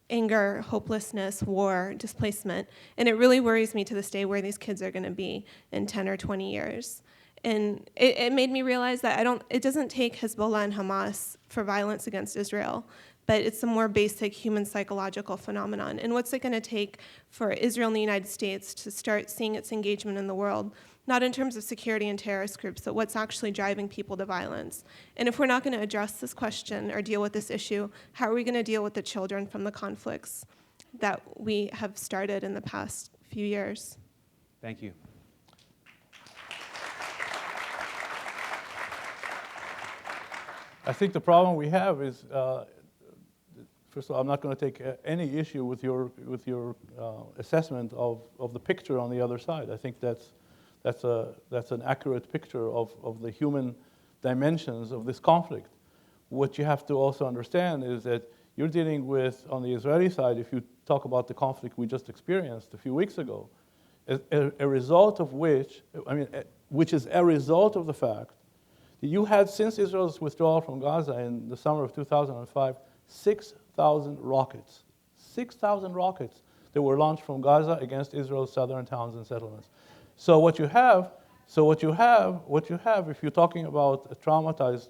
anger, hopelessness, war, displacement. And it really worries me to this day where these kids are going to be in 10 or 20 years. And it made me realize that it doesn't take Hezbollah and Hamas for violence against Israel, but it's a more basic human psychological phenomenon. And what's it going to take for Israel and the United States to start seeing its engagement in the world, not in terms of security and terrorist groups, but what's actually driving people to violence? And if we're not going to address this question or deal with this issue, how are we going to deal with the children from the conflicts that we have started in the past few years? Thank you. I think the problem we have is, first of all, I'm not going to take any issue with your assessment of the picture on the other side. I think that's an accurate picture of the human dimensions of this conflict. What you have to also understand is that you're dealing with, on the Israeli side, if you talk about the conflict we just experienced a few weeks ago, a result of which is a result of the fact that you had, since Israel's withdrawal from Gaza in the summer of 2005, 6,000 rockets. 6,000 rockets that were launched from Gaza against Israel's southern towns and settlements. So what you have, if you're talking about traumatized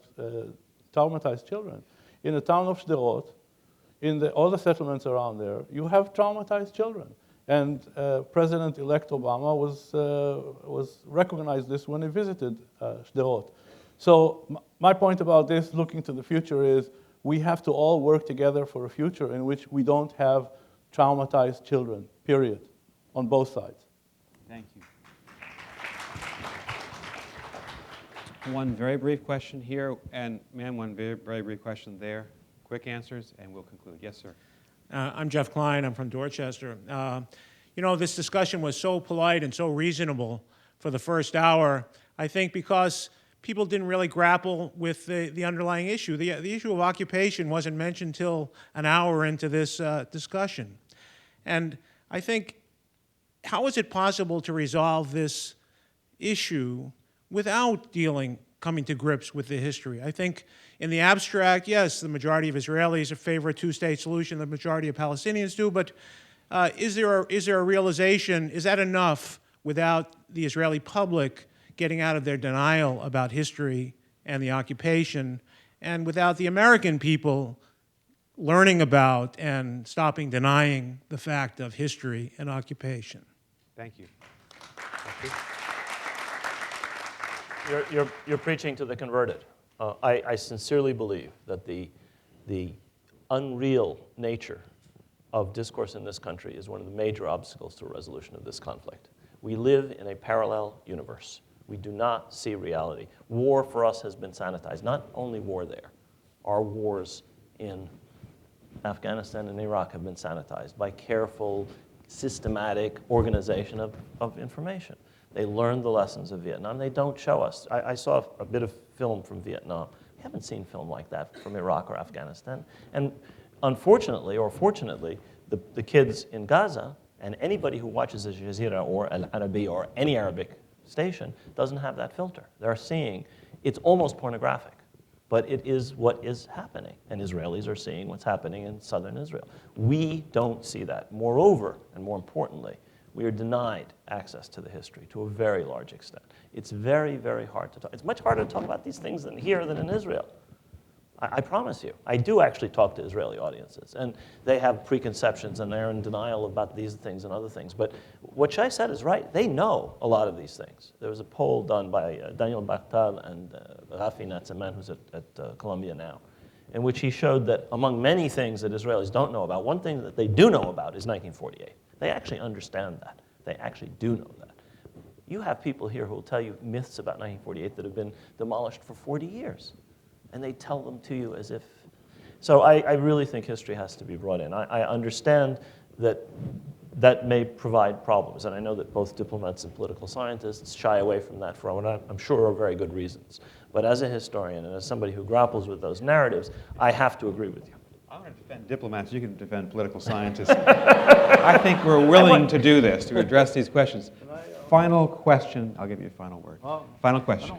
children, in the town of Sderot, in all the settlements around there, you have traumatized children. And President-elect Obama was recognized this when he visited Sderot. So my point about this, looking to the future, is we have to all work together for a future in which we don't have traumatized children period, on both sides. Thank you. One very brief question here, and ma'am, one very, very brief question there. Quick answers, and we'll conclude. Yes, sir. I'm Jeff Klein. I'm from Dorchester. You know, this discussion was so polite and so reasonable for the first hour, I think because people didn't really grapple with the underlying issue. The issue of occupation wasn't mentioned until an hour into this discussion. And I think, how is it possible to resolve this issue without coming to grips with the history? I think in the abstract, yes, the majority of Israelis favor a two-state solution, the majority of Palestinians do, but is there a realization, is that enough without the Israeli public getting out of their denial about history and the occupation, and without the American people learning about and stopping denying the fact of history and occupation? Thank you. You're preaching to the converted. I sincerely believe that the unreal nature of discourse in this country is one of the major obstacles to a resolution of this conflict. We live in a parallel universe. We do not see reality. War for us has been sanitized. Not only war there. Our wars in Afghanistan and Iraq have been sanitized by careful, systematic organization of information. They learned the lessons of Vietnam. They don't show us. I saw a bit of film from Vietnam. We haven't seen film like that from Iraq or Afghanistan. And unfortunately, or fortunately, the kids in Gaza and anybody who watches Al Jazeera or Al Arabi or any Arabic station doesn't have that filter. They're seeing, it's almost pornographic, but it is what is happening. And Israelis are seeing what's happening in southern Israel. We don't see that. Moreover, and more importantly, we are denied access to the history to a very large extent. It's very, very hard to talk. It's much harder to talk about these things here than in Israel. I promise you. I do actually talk to Israeli audiences, and they have preconceptions, and they're in denial about these things and other things. But what Shai said is right. They know a lot of these things. There was a poll done by Daniel Bakhtal and Rafi Natzaman, who's at Columbia now, in which he showed that among many things that Israelis don't know about, one thing that they do know about is 1948. They actually understand that. They actually do know that. You have people here who will tell you myths about 1948 that have been demolished for 40 years. And they tell them to you as if. So I really think history has to be brought in. I understand that that may provide problems. And I know that both diplomats and political scientists shy away from that for what I'm sure are very good reasons. But as a historian and as somebody who grapples with those narratives, I have to agree with you. I'm going to defend diplomats. You can defend political scientists. I think we're willing to do this, to address these questions. Final question. I'll give you a final word. Final question.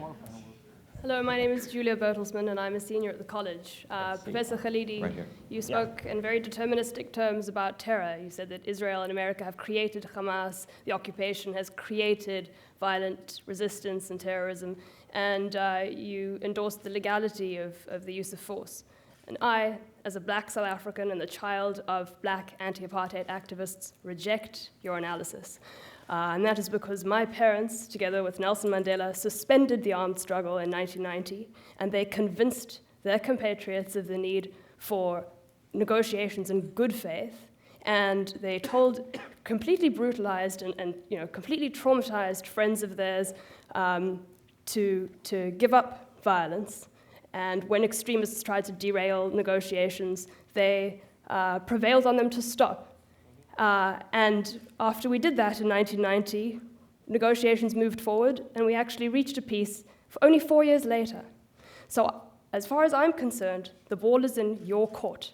Hello, my name is Julia Bertelsmann, and I'm a senior at the college. Professor Khalidi, Right here. you spoke in very deterministic terms about terror. You said that Israel and America have created Hamas, the occupation has created violent resistance and terrorism, and you endorsed the legality of the use of force. And I, as a black South African and the child of black anti-apartheid activists, reject your analysis. And that is because my parents, together with Nelson Mandela, suspended the armed struggle in 1990, and they convinced their compatriots of the need for negotiations in good faith, and they told completely brutalized and completely traumatized friends of theirs to give up violence. And when extremists tried to derail negotiations, they prevailed on them to stop. And after we did that in 1990, negotiations moved forward, and we actually reached a peace for only 4 years later. So as far as I'm concerned, the ball is in your court.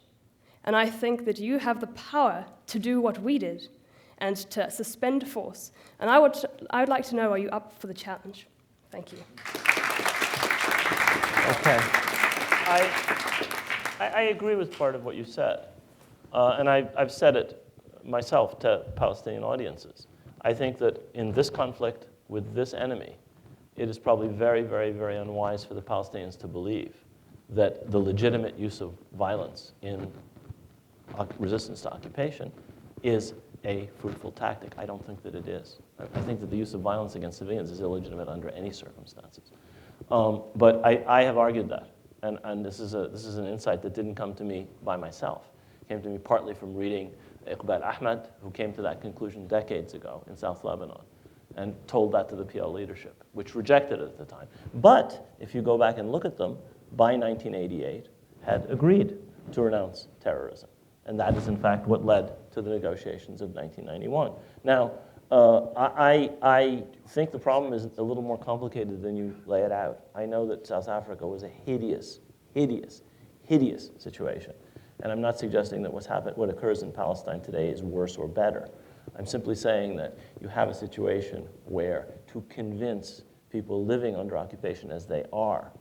And I think that you have the power to do what we did and to suspend force. And I would like to know, are you up for the challenge? Thank you. Okay. I agree with part of what you said. And I've said it myself to Palestinian audiences. I think that in this conflict with this enemy, it is probably very, very, very unwise for the Palestinians to believe that the legitimate use of violence in resistance to occupation is a fruitful tactic. I don't think that it is. I think that the use of violence against civilians is illegitimate under any circumstances. But I have argued that, and this is an insight that didn't come to me by myself. It came to me partly from reading Iqbal Ahmed, who came to that conclusion decades ago in South Lebanon and told that to the PL leadership, which rejected it at the time. But if you go back and look at them, by 1988, had agreed to renounce terrorism. And that is, in fact, what led to the negotiations of 1991. Now, I think the problem is a little more complicated than you lay it out. I know that South Africa was a hideous, hideous, hideous situation. And I'm not suggesting that what occurs in Palestine today is worse or better. I'm simply saying that you have a situation where to convince people living under occupation as they are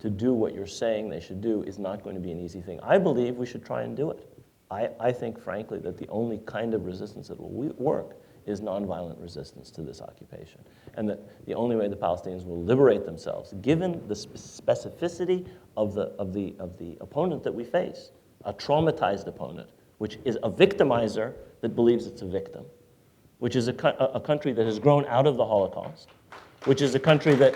to do what you're saying they should do is not going to be an easy thing. I believe we should try and do it. I think, frankly, that the only kind of resistance that will work is nonviolent resistance to this occupation. And that the only way the Palestinians will liberate themselves, given the specificity of the opponent that we face, a traumatized opponent, which is a victimizer that believes it's a victim, which is a country that has grown out of the Holocaust, which is a country that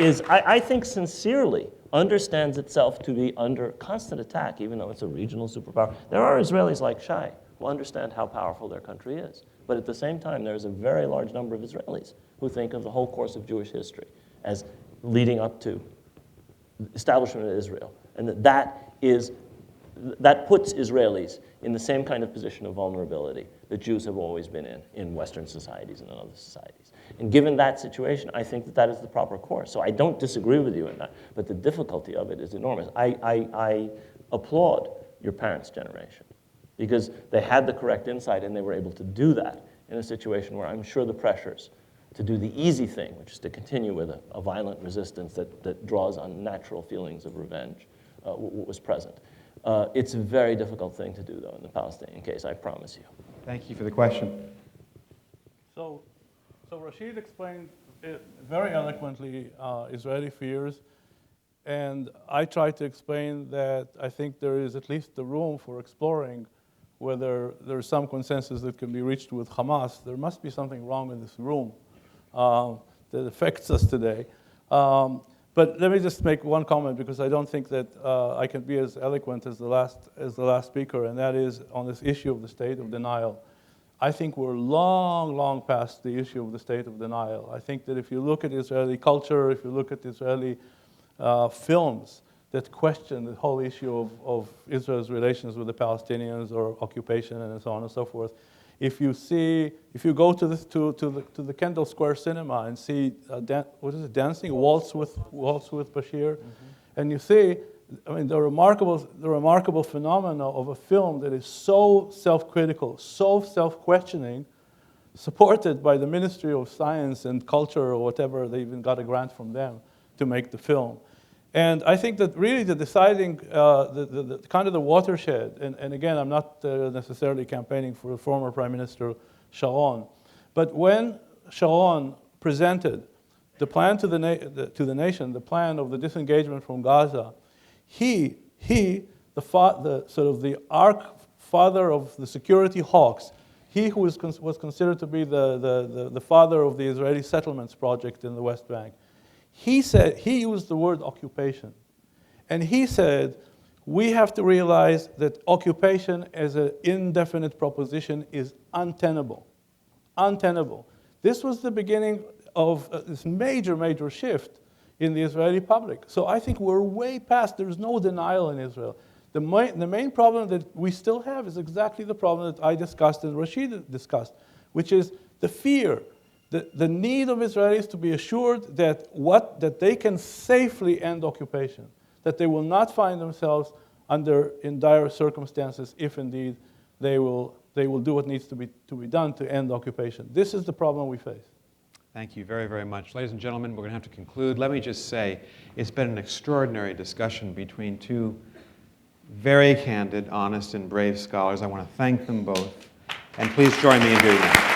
is, I think, sincerely understands itself to be under constant attack, even though it's a regional superpower. There are Israelis like Shai who understand how powerful their country is. But at the same time, there's a very large number of Israelis who think of the whole course of Jewish history as leading up to the establishment of Israel. And that puts Israelis in the same kind of position of vulnerability that Jews have always been in Western societies and in other societies. And given that situation, I think that is the proper course. So I don't disagree with you in that, but the difficulty of it is enormous. I applaud your parents' generation because they had the correct insight and they were able to do that in a situation where I'm sure the pressures to do the easy thing, which is to continue with a violent resistance that draws on natural feelings of revenge, was present. It's a very difficult thing to do, though, in the Palestinian case, I promise you. Thank you for the question. So Rashid explained very eloquently Israeli fears, and I tried to explain that I think there is at least the room for exploring whether there's some consensus that can be reached with Hamas. There must be something wrong in this room that affects us today. But let me just make one comment because I don't think that I can be as eloquent as the last speaker, and that is on this issue of the state of denial. I think we're long, long past the issue of the state of denial. I think that if you look at Israeli culture, if you look at Israeli films that question the whole issue of Israel's relations with the Palestinians or occupation and so on and so forth, if you go to the Kendall Square Cinema and see dancing waltz with Bashir, and you see, I mean, the remarkable phenomena of a film that is so self-critical, so self-questioning, supported by the Ministry of Science and Culture or whatever. They even got a grant from them to make the film. And I think that really the deciding, the kind of the watershed, and again, I'm not necessarily campaigning for the former Prime Minister Sharon, but when Sharon presented the plan to the nation, the plan of the disengagement from Gaza, he the sort of the arch father of the security hawks, he who was considered to be the father of the Israeli settlements project in the West Bank, he used the word occupation. And he said, we have to realize that occupation as an indefinite proposition is untenable. Untenable. This was the beginning of this major, major shift in the Israeli public. So I think we're way past, there's no denial in Israel. The main problem that we still have is exactly the problem that I discussed and Rashid discussed, which is the fear, the need of Israelis to be assured that they can safely end occupation, that they will not find themselves in dire circumstances if indeed they will do what needs to be done to end occupation. This is the problem we face. Thank you very, very much. Ladies and gentlemen, we're going to have to conclude. Let me just say, it's been an extraordinary discussion between two very candid, honest, and brave scholars. I want to thank them both. And please join me in doing that.